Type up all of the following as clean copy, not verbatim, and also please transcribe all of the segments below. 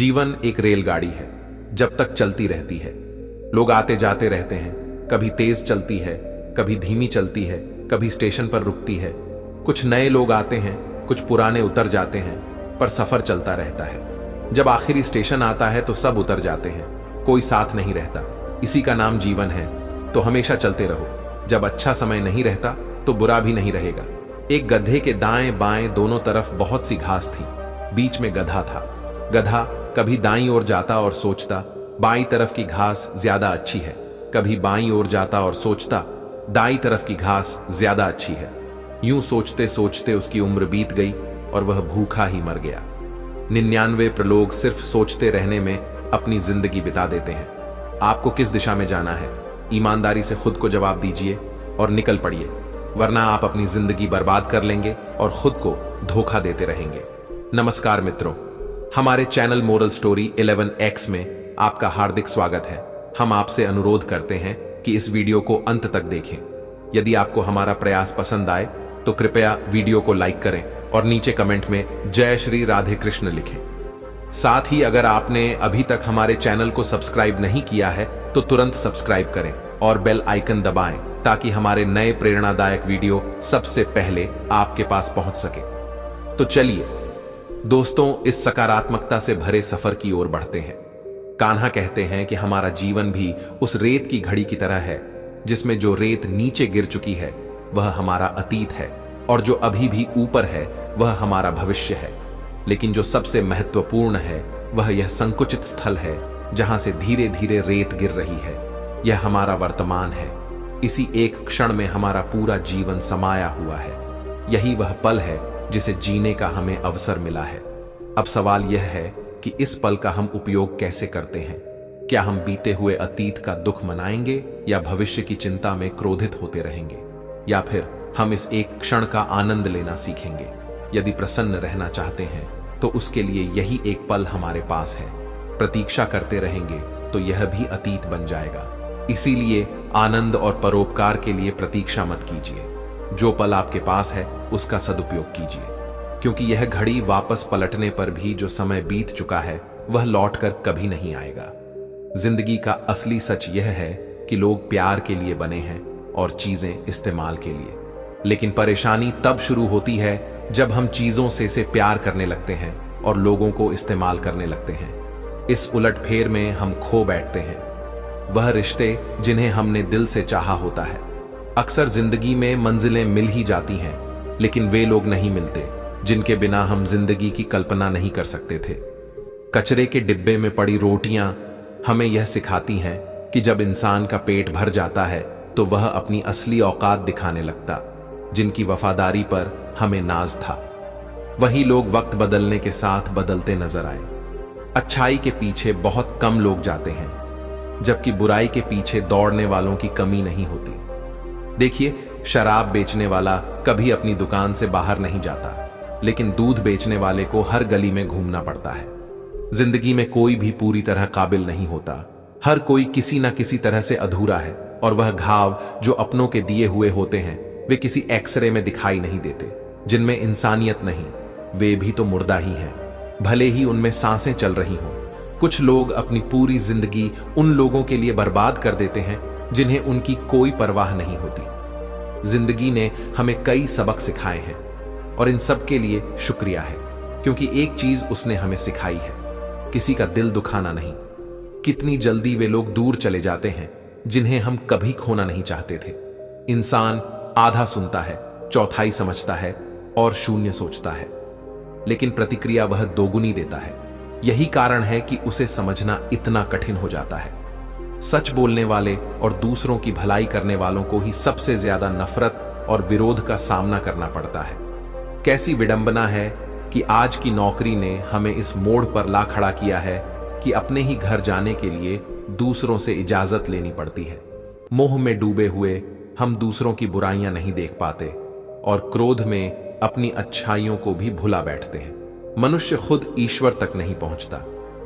जीवन एक रेलगाड़ी है, जब तक चलती रहती है। लोग आते जाते रहते हैं, कभी तेज चलती है, कभी धीमी चलती है, कभी स्टेशन पर रुकती है। कुछ नए लोग आते हैं, कुछ पुराने उतर जाते हैं, पर सफर चलता रहता है। जब आखिरी स्टेशन आता है तो सब उतर जाते हैं, कोई साथ नहीं रहता। इसी का नाम जीवन है। तो हमेशा चलते रहो। जब अच्छा समय नहीं रहता तो बुरा भी नहीं रहेगा। एक गधे के दाएं बाएं दोनों तरफ बहुत सी घास थी। बीच में गधा था। गधा कभी दाईं ओर जाता और सोचता, बाईं तरफ की घास ज्यादा अच्छी है। कभी बाईं ओर जाता और सोचता, दाईं तरफ की घास ज्यादा अच्छी है। यूं सोचते सोचते उसकी उम्र बीत गई और वह भूखा ही मर गया। 99 लोग सिर्फ सोचते रहने में अपनी जिंदगी बिता देते हैं। आपको किस दिशा में जाना है, ईमानदारी से खुद को जवाब दीजिए और निकल पड़िए, वरना आप अपनी जिंदगी बर्बाद कर लेंगे और खुद को धोखा देते रहेंगे। नमस्कार मित्रों, हमारे चैनल मोरल स्टोरी 11x में आपका हार्दिक स्वागत है। हम आपसे अनुरोध करते हैं कि इस वीडियो को अंत तक देखें। यदि आपको हमारा प्रयास पसंद आए तो कृपया वीडियो को लाइक करें और नीचे कमेंट में जय श्री राधे कृष्ण लिखें। साथ ही अगर आपने अभी तक हमारे चैनल को सब्सक्राइब नहीं किया है तो तुरंत सब्सक्राइब करें और बेल आइकन दबाएं ताकि हमारे नए प्रेरणादायक वीडियो सबसे पहले आपके पास पहुंच सके। तो चलिए दोस्तों, इस सकारात्मकता से भरे सफर की ओर बढ़ते हैं। कान्हा कहते हैं कि हमारा जीवन भी उस रेत की घड़ी की तरह है जिसमें जो रेत नीचे गिर चुकी है वह हमारा अतीत है और जो अभी भी ऊपर है वह हमारा भविष्य है। लेकिन जो सबसे महत्वपूर्ण है वह यह संकुचित स्थल है जहां से धीरे धीरे रेत गिर रही है। यह हमारा वर्तमान है। इसी एक क्षण में हमारा पूरा जीवन समाया हुआ है। यही वह पल है जिसे जीने का हमें अवसर मिला है। अब सवाल यह है कि इस पल का हम उपयोग कैसे करते हैं। क्या हम बीते हुए अतीत का दुख मनाएंगे या भविष्य की चिंता में क्रोधित होते रहेंगे, या फिर हम इस एक क्षण का आनंद लेना सीखेंगे। यदि प्रसन्न रहना चाहते हैं तो उसके लिए यही एक पल हमारे पास है। प्रतीक्षा करते रहेंगे तो यह भी अतीत बन जाएगा। इसीलिए आनंद और परोपकार के लिए प्रतीक्षा मत कीजिए। जो पल आपके पास है उसका सदुपयोग कीजिए, क्योंकि यह घड़ी वापस पलटने पर भी जो समय बीत चुका है वह लौटकर कभी नहीं आएगा। जिंदगी का असली सच यह है कि लोग प्यार के लिए बने हैं और चीजें इस्तेमाल के लिए। लेकिन परेशानी तब शुरू होती है जब हम चीजों से प्यार करने लगते हैं और लोगों को इस्तेमाल करने लगते हैं। इस उलटफेर में हम खो बैठते हैं वह रिश्ते जिन्हें हमने दिल से चाहा होता है। अक्सर जिंदगी में मंजिलें मिल ही जाती हैं, लेकिन वे लोग नहीं मिलते जिनके बिना हम जिंदगी की कल्पना नहीं कर सकते थे। कचरे के डिब्बे में पड़ी रोटियां हमें यह सिखाती हैं कि जब इंसान का पेट भर जाता है तो वह अपनी असली औकात दिखाने लगता। जिनकी वफादारी पर हमें नाज था वही लोग वक्त बदलने के साथ बदलते नजर आए। अच्छाई के पीछे बहुत कम लोग जाते हैं, जबकि बुराई के पीछे दौड़ने वालों की कमी नहीं होती। देखिए, शराब बेचने वाला कभी अपनी दुकान से बाहर नहीं जाता, लेकिन दूध बेचने वाले को हर गली में घूमना पड़ता है। जिंदगी में कोई भी पूरी तरह काबिल नहीं होता। हर कोई किसी न किसी तरह से अधूरा है, और वह घाव जो अपनों के दिए हुए होते हैं वे किसी एक्सरे में दिखाई नहीं देते। जिनमें इंसानियत नहीं वे भी तो मुर्दा ही हैं, भले ही उनमें सांसें चल रही हों। कुछ लोग अपनी पूरी जिंदगी उन लोगों के लिए बर्बाद कर देते हैं जिन्हें उनकी कोई परवाह नहीं होती। जिंदगी ने हमें कई सबक सिखाए हैं और इन सब के लिए शुक्रिया है, क्योंकि एक चीज उसने हमें सिखाई है, किसी का दिल दुखाना नहीं। कितनी जल्दी वे लोग दूर चले जाते हैं जिन्हें हम कभी खोना नहीं चाहते थे। इंसान आधा सुनता है, चौथाई समझता है और शून्य सोचता है, लेकिन प्रतिक्रिया वह दोगुनी देता है। यही कारण है कि उसे समझना इतना कठिन हो जाता है। सच बोलने वाले और दूसरों की भलाई करने वालों को ही सबसे ज्यादा नफरत और विरोध का सामना करना पड़ता है। कैसी विडंबना है कि आज की नौकरी ने हमें इस मोड़ पर ला खड़ा किया है कि अपने ही घर जाने के लिए दूसरों से इजाजत लेनी पड़ती है। मोह में डूबे हुए हम दूसरों की बुराइयां नहीं देख पाते और क्रोध में अपनी अच्छाइयों को भी भुला बैठते हैं। मनुष्य खुद ईश्वर तक नहीं पहुंचता,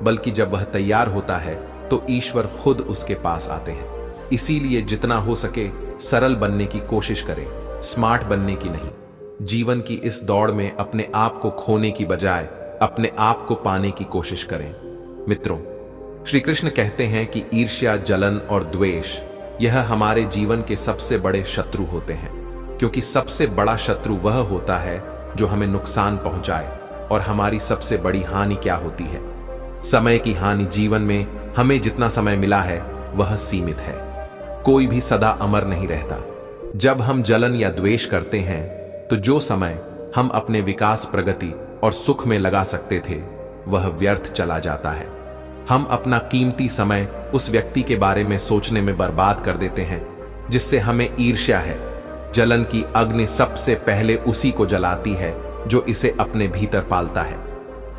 बल्कि जब वह तैयार होता है तो ईश्वर खुद उसके पास आते हैं। इसीलिए जितना हो सके सरल बनने की कोशिश करें, स्मार्ट बनने की नहीं। जीवन की इस दौड़ में अपने आप को खोने की बजाय अपने आप को पाने की कोशिश करें। मित्रों, श्री कृष्ण कहते हैं कि ईर्ष्या, जलन और द्वेष यह हमारे जीवन के सबसे बड़े शत्रु होते हैं, क्योंकि सबसे बड़ा शत्रु वह होता है जो हमें नुकसान पहुंचाए। और हमारी सबसे बड़ी हानि क्या होती है? समय की हानि। जीवन में हमें जितना समय मिला है वह सीमित है। कोई भी सदा अमर नहीं रहता। जब हम जलन या द्वेष करते हैं तो जो समय हम अपने विकास, प्रगति और सुख में लगा सकते थे वह व्यर्थ चला जाता है। हम अपना कीमती समय उस व्यक्ति के बारे में सोचने में बर्बाद कर देते हैं जिससे हमें ईर्ष्या है। जलन की अग्नि सबसे पहले उसी को जलाती है जो इसे अपने भीतर पालता है,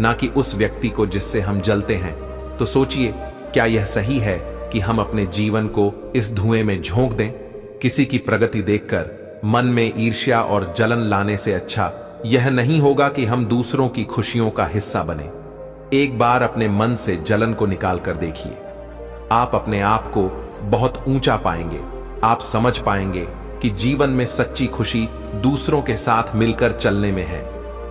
ना कि उस व्यक्ति को जिससे हम जलते हैं। तो सोचिए, क्या यह सही है कि हम अपने जीवन को इस धुएं में झोंक दें? किसी की प्रगति देखकर मन में ईर्ष्या और जलन लाने से अच्छा यह नहीं होगा कि हम दूसरों की खुशियों का हिस्सा बने। एक बार अपने मन से जलन को निकाल कर देखिए। आप अपने आप को बहुत ऊंचा पाएंगे। आप समझ पाएंगे कि जीवन में सच्ची खुशी दूसरों के साथ मिलकर चलने में है,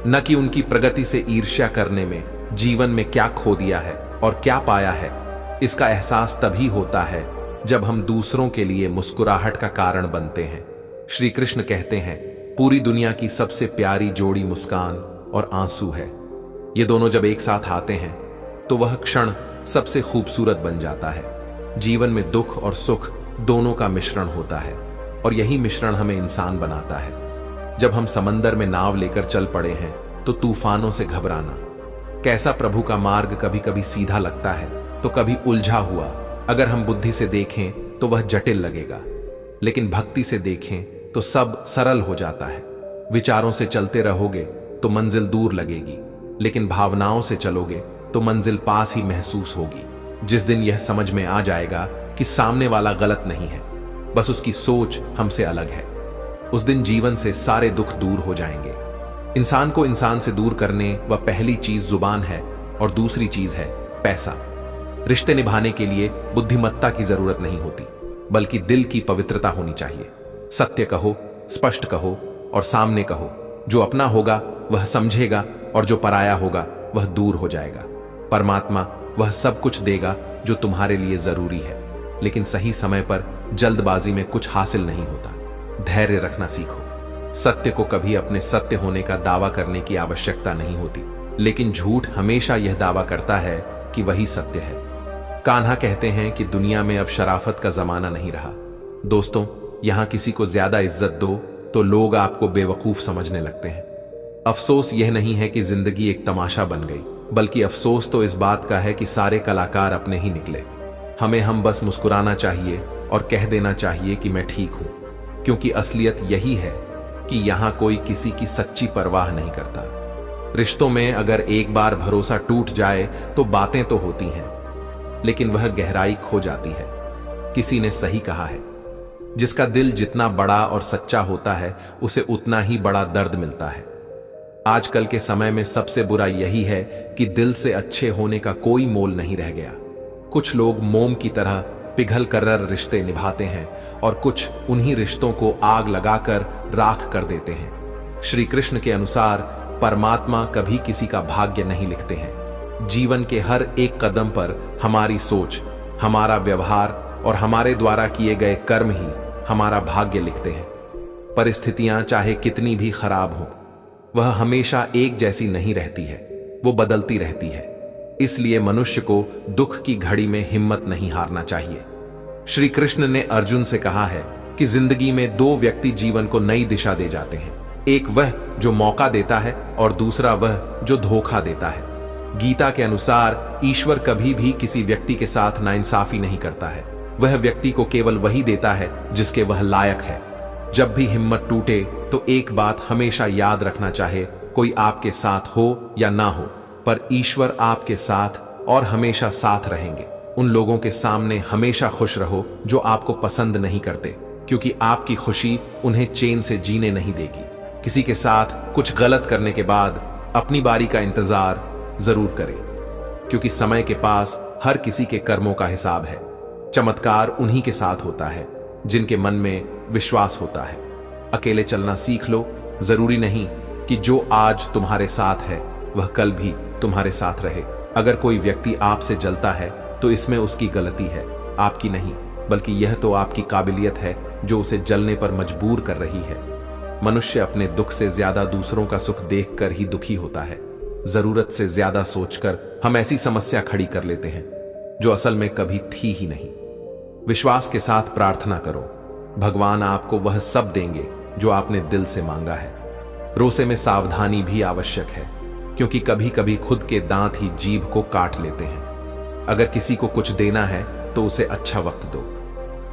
न कि उनकी प्रगति से ईर्ष्या करने में। जीवन में क्या खो दिया है और क्या पाया है, इसका एहसास तभी होता है जब हम दूसरों के लिए मुस्कुराहट का कारण बनते हैं। श्री कृष्ण कहते हैं, पूरी दुनिया की सबसे प्यारी जोड़ी मुस्कान और आंसू है। ये दोनों जब एक साथ आते हैं तो वह क्षण सबसे खूबसूरत बन जाता है। जीवन में दुख और सुख दोनों का मिश्रण होता है और यही मिश्रण हमें इंसान बनाता है। जब हम समंदर में नाव लेकर चल पड़े हैं तो तूफानों से घबराना। कैसा प्रभु का मार्ग कभी कभी सीधा लगता है तो कभी उलझा हुआ। अगर हम बुद्धि से देखें तो वह जटिल लगेगा, लेकिन भक्ति से देखें तो सब सरल हो जाता है। विचारों से चलते रहोगे तो मंजिल दूर लगेगी, लेकिन भावनाओं से चलोगे तो मंजिल पास ही महसूस होगी। जिस दिन यह समझ में आ जाएगा कि सामने वाला गलत नहीं है, बस उसकी सोच हमसे अलग है, उस दिन जीवन से सारे दुख दूर हो जाएंगे। इंसान को इंसान से दूर करने वह पहली चीज जुबान है और दूसरी चीज है पैसा। रिश्ते निभाने के लिए बुद्धिमत्ता की जरूरत नहीं होती, बल्कि दिल की पवित्रता होनी चाहिए। सत्य कहो, स्पष्ट कहो और सामने कहो। जो अपना होगा वह समझेगा और जो पराया होगा वह दूर हो जाएगा। परमात्मा वह सब कुछ देगा जो तुम्हारे लिए जरूरी है, लेकिन सही समय पर जल्दबाजी में कुछ हासिल नहीं होता। धैर्य रखना सीखो। सत्य को कभी अपने सत्य होने का दावा करने की आवश्यकता नहीं होती, लेकिन झूठ हमेशा यह दावा करता है कि वही सत्य है। कान्हा कहते हैं कि दुनिया में अब शराफत का जमाना नहीं रहा। दोस्तों, यहां किसी को ज्यादा इज्जत दो तो लोग आपको बेवकूफ समझने लगते हैं। अफसोस यह नहीं है कि जिंदगी एक तमाशा बन गई, बल्कि अफसोस तो इस बात का है कि सारे कलाकार अपने ही निकले। हम बस मुस्कुराना चाहिए और कह देना चाहिए कि मैं ठीक हूं, क्योंकि असलियत यही है कि यहां कोई किसी की सच्ची परवाह नहीं करता। रिश्तों में अगर एक बार भरोसा टूट जाए तो बातें तो होती हैं, लेकिन वह गहराई खो जाती है। किसी ने सही कहा है, जिसका दिल जितना बड़ा और सच्चा होता है उसे उतना ही बड़ा दर्द मिलता है। आजकल के समय में सबसे बुरा यही है कि दिल से अच्छे होने का कोई मोल नहीं रह गया। कुछ लोग मोम की तरह पिघल कर रिश्ते निभाते हैं और कुछ उन्हीं रिश्तों को आग लगाकर राख कर देते हैं। श्री कृष्ण के अनुसार परमात्मा कभी किसी का भाग्य नहीं लिखते हैं। जीवन के हर एक कदम पर हमारी सोच, हमारा व्यवहार और हमारे द्वारा किए गए कर्म ही हमारा भाग्य लिखते हैं। परिस्थितियां चाहे कितनी भी खराब हों, वह हमेशा एक जैसी नहीं रहती है, वो बदलती रहती है। इसलिए मनुष्य को दुख की घड़ी में हिम्मत नहीं हारना चाहिए। श्री कृष्ण ने अर्जुन से कहा है कि जिंदगी में दो व्यक्ति जीवन को नई दिशा दे जाते हैं, एक वह जो मौका देता है और दूसरा वह जो धोखा देता है। गीता के अनुसार ईश्वर कभी भी किसी व्यक्ति के साथ नाइंसाफी नहीं करता है। वह व्यक्ति को केवल वही देता है जिसके वह लायक है। जब भी हिम्मत टूटे तो एक बात हमेशा याद रखना चाहे, कोई आपके साथ हो या ना हो, पर ईश्वर आपके साथ और हमेशा साथ रहेंगे। उन लोगों के सामने हमेशा खुश रहो जो आपको पसंद नहीं करते, क्योंकि आपकी खुशी उन्हें चैन से जीने नहीं देगी। किसी के साथ कुछ गलत करने के बाद अपनी बारी का इंतजार जरूर करें, क्योंकि समय के पास हर किसी के कर्मों का हिसाब है। चमत्कार उन्हीं के साथ होता है जिनके मन में विश्वास होता है। अकेले चलना सीख लो। जरूरी नहीं कि जो आज तुम्हारे साथ है वह कल भी तुम्हारे साथ रहे। अगर कोई व्यक्ति आपसे जलता है तो इसमें उसकी गलती है, आपकी नहीं, बल्कि यह तो आपकी काबिलियत है जो उसे जलने पर मजबूर कर रही है। मनुष्य अपने दुख से ज्यादा दूसरों का सुख देखकर ही दुखी होता है। जरूरत से ज्यादा सोचकर हम ऐसी समस्या खड़ी कर लेते हैं जो असल में कभी थी ही नहीं। विश्वास के साथ प्रार्थना करो, भगवान आपको वह सब देंगे जो आपने दिल से मांगा है। रोसे में सावधानी भी आवश्यक है, क्योंकि कभी कभी खुद के दांत ही जीभ को काट लेते हैं। अगर किसी को कुछ देना है तो उसे अच्छा वक्त दो,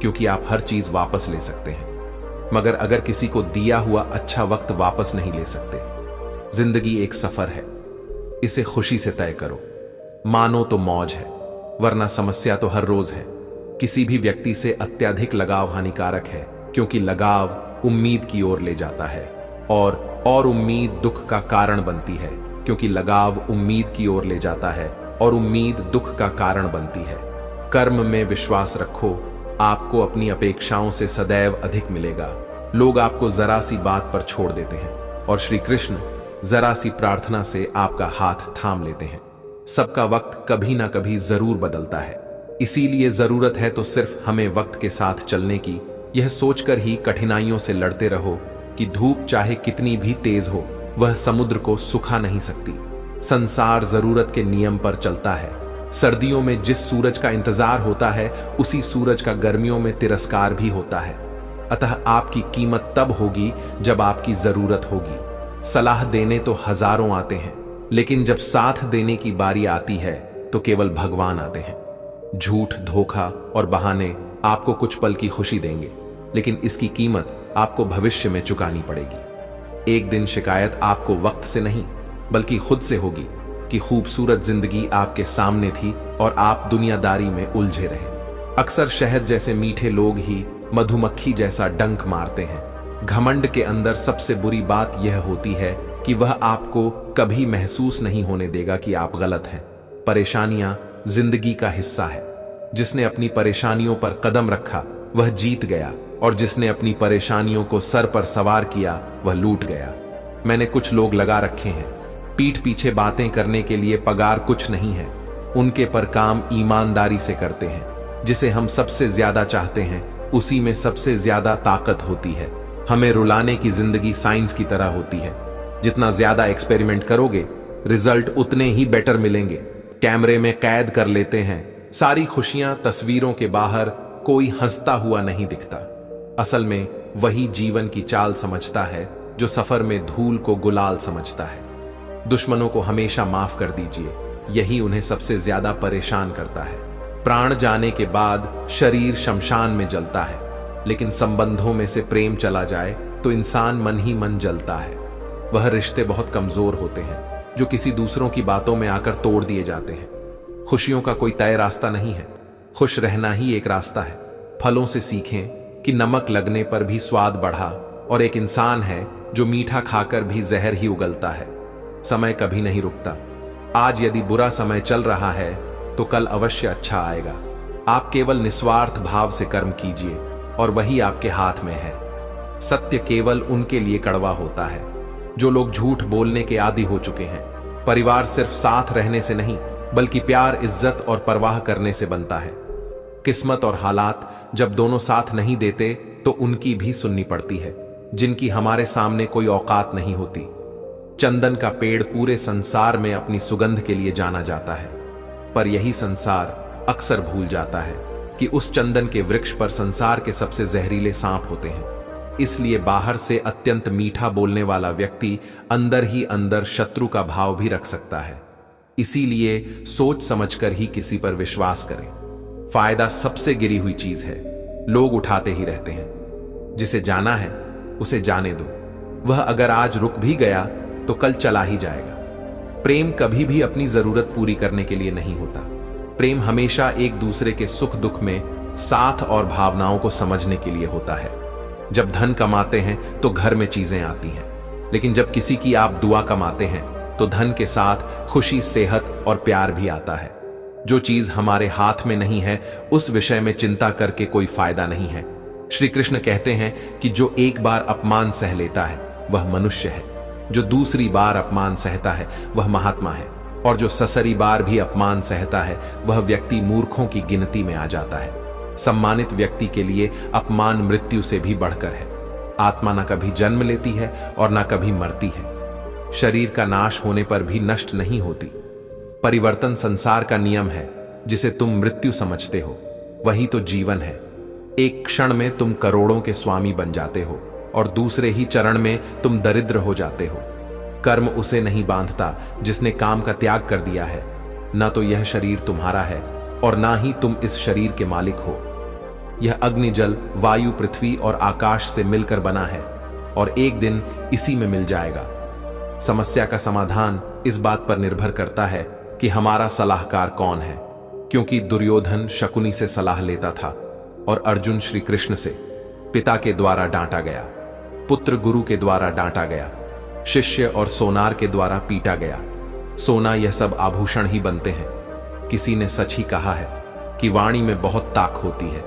क्योंकि आप हर चीज वापस ले सकते हैं, मगर अगर किसी को दिया हुआ अच्छा वक्त वापस नहीं ले सकते। जिंदगी एक सफर है, इसे खुशी से तय करो। मानो तो मौज है, वरना समस्या तो हर रोज है। किसी भी व्यक्ति से अत्यधिक लगाव हानिकारक है, क्योंकि लगाव उम्मीद की ओर ले जाता है और उम्मीद दुख का कारण बनती है, क्योंकि लगाव उम्मीद की ओर ले जाता है और उम्मीद दुख का कारण बनती है। कर्म में विश्वास रखो, आपको अपनी अपेक्षाओं से सदैव अधिक मिलेगा। लोग आपको जरा सी बात पर छोड़ देते हैं और श्री कृष्ण जरा सी प्रार्थना से आपका हाथ थाम लेते हैं। सबका वक्त कभी ना कभी जरूर बदलता है, इसीलिए जरूरत है तो सिर्फ हमें वक्त के साथ चलने की। यह सोचकर ही कठिनाइयों से लड़ते रहो कि धूप चाहे कितनी भी तेज हो, वह समुद्र को सुखा नहीं सकती। संसार जरूरत के नियम पर चलता है। सर्दियों में जिस सूरज का इंतजार होता है, उसी सूरज का गर्मियों में तिरस्कार भी होता है। अतः आपकी कीमत तब होगी जब आपकी जरूरत होगी। सलाह देने तो हजारों आते हैं, लेकिन जब साथ देने की बारी आती है तो केवल भगवान आते हैं। झूठ, धोखा और बहाने आपको कुछ पल की खुशी देंगे, लेकिन इसकी कीमत आपको भविष्य में चुकानी पड़ेगी। एक दिन शिकायत आपको वक्त से नहीं, बल्कि खुद से होगी कि खूबसूरत जिंदगी आपके सामने थी और आप दुनियादारी में उलझे रहे। अक्सर शहद जैसे मीठे लोग ही मधुमक्खी जैसा डंक मारते हैं। घमंड के अंदर सबसे बुरी बात यह होती है कि वह आपको कभी महसूस नहीं होने देगा कि आप गलत हैं। परेशानियां जिंदगी का हिस्सा है। जिसने अपनी परेशानियों पर कदम रखा वह जीत गया, और जिसने अपनी परेशानियों को सर पर सवार किया वह लूट गया। मैंने कुछ लोग लगा रखे हैं, पीठ पीछे बातें करने के लिए पगार कुछ नहीं है। उनके पर काम ईमानदारी से करते हैं। जिसे हम सबसे ज्यादा चाहते हैं उसी में सबसे ज्यादा ताकत होती है। हमें रुलाने की जिंदगी साइंस की तरह होती है। जितना ज्यादा एक्सपेरिमेंट करोगे रिजल्ट उतने ही बेटर मिलेंगे। कैमरे में कैद कर लेते हैं सारी खुशियां, तस्वीरों के बाहर कोई हंसता हुआ नहीं दिखता। असल में वही जीवन की चाल समझता है जो सफर में धूल को गुलाल समझता है। दुश्मनों को हमेशा माफ कर दीजिए, यही उन्हें सबसे ज्यादा परेशान करता है। प्राण जाने के बाद शरीर शमशान में जलता है, लेकिन संबंधों में से प्रेम चला जाए तो इंसान मन ही मन जलता है। वह रिश्ते बहुत कमजोर होते हैं जो किसी दूसरों की बातों में आकर तोड़ दिए जाते हैं। खुशियों का कोई तय रास्ता नहीं है, खुश रहना ही एक रास्ता है। फलों से सीखें कि नमक लगने पर भी स्वाद बढ़ा, और एक इंसान है जो मीठा खाकर भी जहर ही उगलता है। समय कभी नहीं रुकता। आज यदि बुरा समय चल रहा है तो कल अवश्य अच्छा आएगा। आप केवल निस्वार्थ भाव से कर्म कीजिए और वही आपके हाथ में है। सत्य केवल उनके लिए कड़वा होता है जो लोग झूठ बोलने के आदी हो चुके हैं। परिवार सिर्फ साथ रहने से नहीं, बल्कि प्यार, इज्जत और परवाह करने से बनता है। किस्मत और हालात जब दोनों साथ नहीं देते तो उनकी भी सुननी पड़ती है, जिनकी हमारे सामने कोई औकात नहीं होती। चंदन का पेड़ पूरे संसार में अपनी सुगंध के लिए जाना जाता है, पर यही संसार अक्सर भूल जाता है कि उस चंदन के वृक्ष पर संसार के सबसे जहरीले सांप होते हैं। इसलिए बाहर से अत्यंत मीठा बोलने वाला व्यक्ति अंदर ही अंदर शत्रु का भाव भी रख सकता है। इसीलिए सोच समझकर ही किसी पर विश्वास करें। फायदा सबसे गिरी हुई चीज है, लोग उठाते ही रहते हैं। जिसे जाना है उसे जाने दो, वह अगर आज रुक भी गया तो कल चला ही जाएगा। प्रेम कभी भी अपनी जरूरत पूरी करने के लिए नहीं होता। प्रेम हमेशा एक दूसरे के सुख दुख में साथ और भावनाओं को समझने के लिए होता है। जब धन कमाते हैं तो घर में चीजें आती हैं, लेकिन जब किसी की आप दुआ कमाते हैं तो धन के साथ खुशी, सेहत और प्यार भी आता है। जो चीज हमारे हाथ में नहीं है उस विषय में चिंता करके कोई फायदा नहीं है। श्री कृष्ण कहते हैं कि जो एक बार अपमान सह लेता है वह मनुष्य है, जो दूसरी बार अपमान सहता है वह महात्मा है। और जो ससरी बार भी अपमान सहता है वह व्यक्ति मूर्खों की गिनती में आ जाता है। सम्मानित व्यक्ति के लिए अपमान मृत्यु से भी बढ़कर है। आत्मा न कभी जन्म लेती है और न कभी मरती है। शरीर का नाश होने पर भी नष्ट नहीं होती। परिवर्तन संसार का नियम है। जिसे तुम मृत्यु समझते हो वही तो जीवन है। एक क्षण में तुम करोड़ों के स्वामी बन जाते हो और दूसरे ही चरण में तुम दरिद्र हो जाते हो। कर्म उसे नहीं बांधता जिसने काम का त्याग कर दिया है। न तो यह शरीर तुम्हारा है और ना ही तुम इस शरीर के मालिक हो। यह अग्नि, जल, वायु, पृथ्वी और आकाश से मिलकर बना है और एक दिन इसी में मिल जाएगा। समस्या का समाधान इस बात पर निर्भर करता है कि हमारा सलाहकार कौन है, क्योंकि दुर्योधन शकुनी से सलाह लेता था और अर्जुन श्री कृष्ण से। पिता के द्वारा डांटा गया, पुत्र गुरु के द्वारा डांटा गया, शिष्य और सोनार के द्वारा पीटा गया। सोना यह सब आभूषण ही बनते हैं। किसी ने सच ही कहा है कि वाणी में बहुत ताक होती है।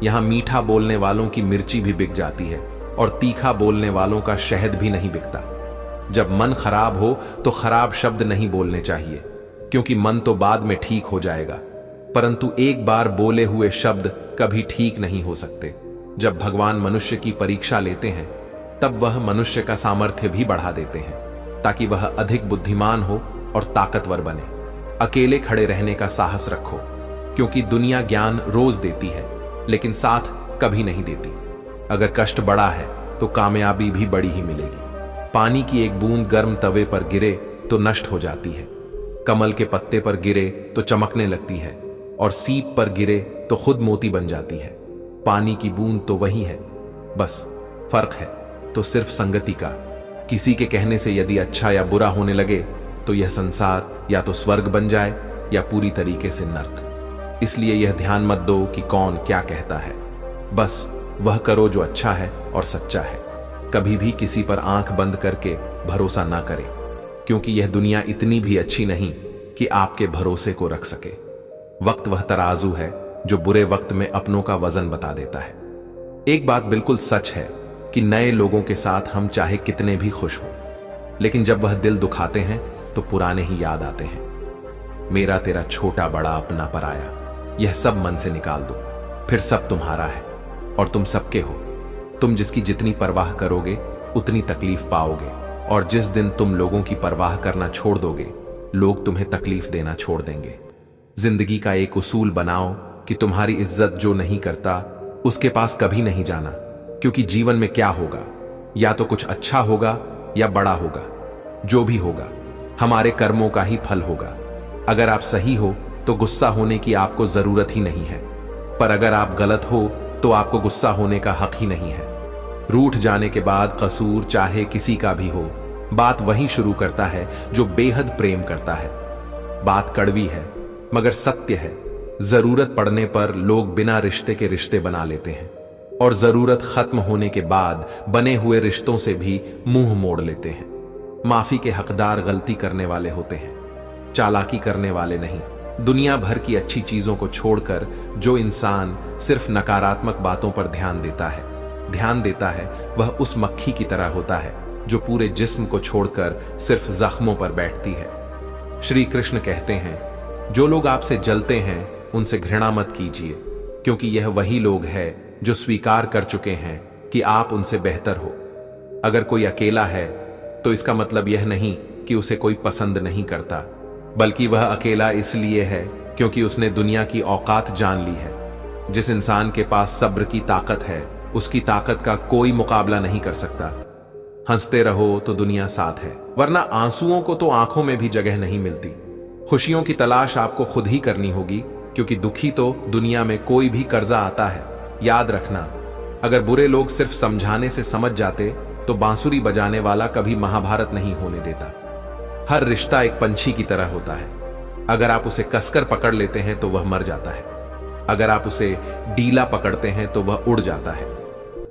यहां मीठा बोलने वालों की मिर्ची भी बिक जाती है और तीखा बोलने वालों का शहद भी नहीं बिकता। जब मन खराब हो तो खराब शब्द नहीं बोलने चाहिए, क्योंकि मन तो बाद में ठीक हो जाएगा, परंतु एक बार बोले हुए शब्द कभी ठीक नहीं हो सकते। जब भगवान मनुष्य की परीक्षा लेते हैं तब वह मनुष्य का सामर्थ्य भी बढ़ा देते हैं, ताकि वह अधिक बुद्धिमान हो और ताकतवर बने। अकेले खड़े रहने का साहस रखो, क्योंकि दुनिया ज्ञान रोज देती है लेकिन साथ कभी नहीं देती। अगर कष्ट बड़ा है तो कामयाबी भी बड़ी ही मिलेगी। पानी की एक बूंद गर्म तवे पर गिरे तो नष्ट हो जाती है, कमल के पत्ते पर गिरे तो चमकने लगती है और सीप पर गिरे तो खुद मोती बन जाती है। पानी की बूंद तो वही है, बस फर्क है तो सिर्फ संगति का। किसी के कहने से यदि अच्छा या बुरा होने लगे तो यह संसार या तो स्वर्ग बन जाए या पूरी तरीके से नर्क। इसलिए यह ध्यान मत दो कि कौन क्या कहता है, बस वह करो जो अच्छा है और सच्चा है। कभी भी किसी पर आंख बंद करके भरोसा ना करें, क्योंकि यह दुनिया इतनी भी अच्छी नहीं कि आपके भरोसे को रख सके। वक्त वह तराजू है जो बुरे वक्त में अपनों का वजन बता देता है। एक बात बिल्कुल सच है कि नए लोगों के साथ हम चाहे कितने भी खुश हों, लेकिन जब वह दिल दुखाते हैं तो पुराने ही याद आते हैं। मेरा तेरा छोटा बड़ा अपना पराया, यह सब मन से निकाल दो, फिर सब तुम्हारा है और तुम सबके हो। तुम जिसकी जितनी परवाह करोगे उतनी तकलीफ पाओगे, और जिस दिन तुम लोगों की परवाह करना छोड़ दोगे लोग तुम्हें तकलीफ देना छोड़ देंगे। जिंदगी का एक उसूल बनाओ कि तुम्हारी इज्जत जो नहीं करता उसके पास कभी नहीं जाना, क्योंकि जीवन में क्या होगा, या तो कुछ अच्छा होगा या बड़ा होगा। जो भी होगा हमारे कर्मों का ही फल होगा। अगर आप सही हो तो गुस्सा होने की आपको जरूरत ही नहीं है, पर अगर आप गलत हो तो आपको गुस्सा होने का हक ही नहीं है। रूठ जाने के बाद कसूर चाहे किसी का भी हो, बात वही शुरू करता है जो बेहद प्रेम करता है। बात कड़वी है मगर सत्य है। जरूरत पड़ने पर लोग बिना रिश्ते के रिश्ते बना लेते हैं, और जरूरत खत्म होने के बाद बने हुए रिश्तों से भी मुंह मोड़ लेते हैं। माफी के हकदार गलती करने वाले होते हैं, चालाकी करने वाले नहीं। दुनिया भर की अच्छी चीजों को छोड़कर जो इंसान सिर्फ नकारात्मक बातों पर ध्यान देता है वह उस मक्खी की तरह होता है जो पूरे जिस्म को छोड़कर सिर्फ जख्मों पर बैठती है। श्री कृष्ण कहते हैं, जो लोग आपसे जलते हैं उनसे घृणा मत कीजिए, क्योंकि यह वही लोग हैं जो स्वीकार कर चुके हैं कि आप उनसे बेहतर हो। अगर कोई अकेला है तो इसका मतलब यह नहीं कि उसे कोई पसंद नहीं करता, बल्कि वह अकेला इसलिए है क्योंकि उसने दुनिया की औकात जान ली है। जिस इंसान के पास सब्र की ताकत है उसकी ताकत का कोई मुकाबला नहीं कर सकता। हंसते रहो तो दुनिया साथ है, वरना आंसुओं को तो आंखों में भी जगह नहीं मिलती। खुशियों की तलाश आपको खुद ही करनी होगी, क्योंकि दुखी तो दुनिया में कोई भी कर्जा आता है। याद रखना, अगर बुरे लोग सिर्फ समझाने से समझ जाते तो बांसुरी बजाने वाला कभी महाभारत नहीं होने देता। हर रिश्ता एक पंछी की तरह होता है। अगर आप उसे कसकर पकड़ लेते हैं तो वह मर जाता है, अगर आप उसे ढीला पकड़ते हैं तो वह उड़ जाता है,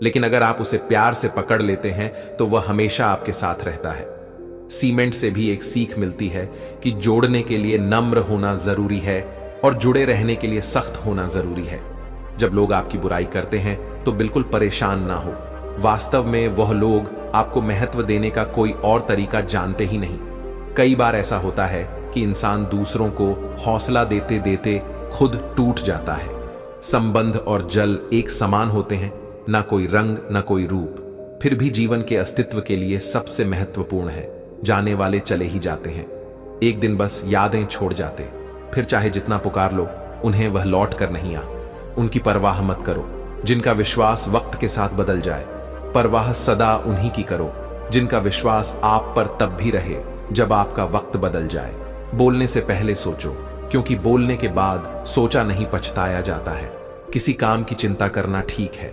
लेकिन अगर आप उसे प्यार से पकड़ लेते हैं तो वह हमेशा आपके साथ रहता है। सीमेंट से भी एक सीख मिलती है कि जोड़ने के लिए नम्र होना जरूरी है और जुड़े रहने के लिए सख्त होना जरूरी है। जब लोग आपकी बुराई करते हैं तो बिल्कुल परेशान ना हो। वास्तव में वह लोग आपको महत्व देने का कोई और तरीका जानते ही नहीं। कई बार ऐसा होता है कि इंसान दूसरों को हौसला देते देते खुद टूट जाता है। संबंध और जल एक समान होते हैं, ना कोई रंग ना कोई रूप, फिर भी जीवन के अस्तित्व के लिए सबसे महत्वपूर्ण है। जाने वाले चले ही जाते हैं, एक दिन बस यादें छोड़ जाते, फिर चाहे जितना पुकार लो उन्हें वह लौट कर नहीं आ। उनकी परवाह मत करो जिनका विश्वास वक्त के साथ बदल जाए, परवाह सदा उन्हीं की करो जिनका विश्वास आप पर तब भी रहे जब आपका वक्त बदल जाए। बोलने से पहले सोचो, क्योंकि बोलने के बाद सोचा नहीं पछताया जाता है। किसी काम की चिंता करना ठीक है,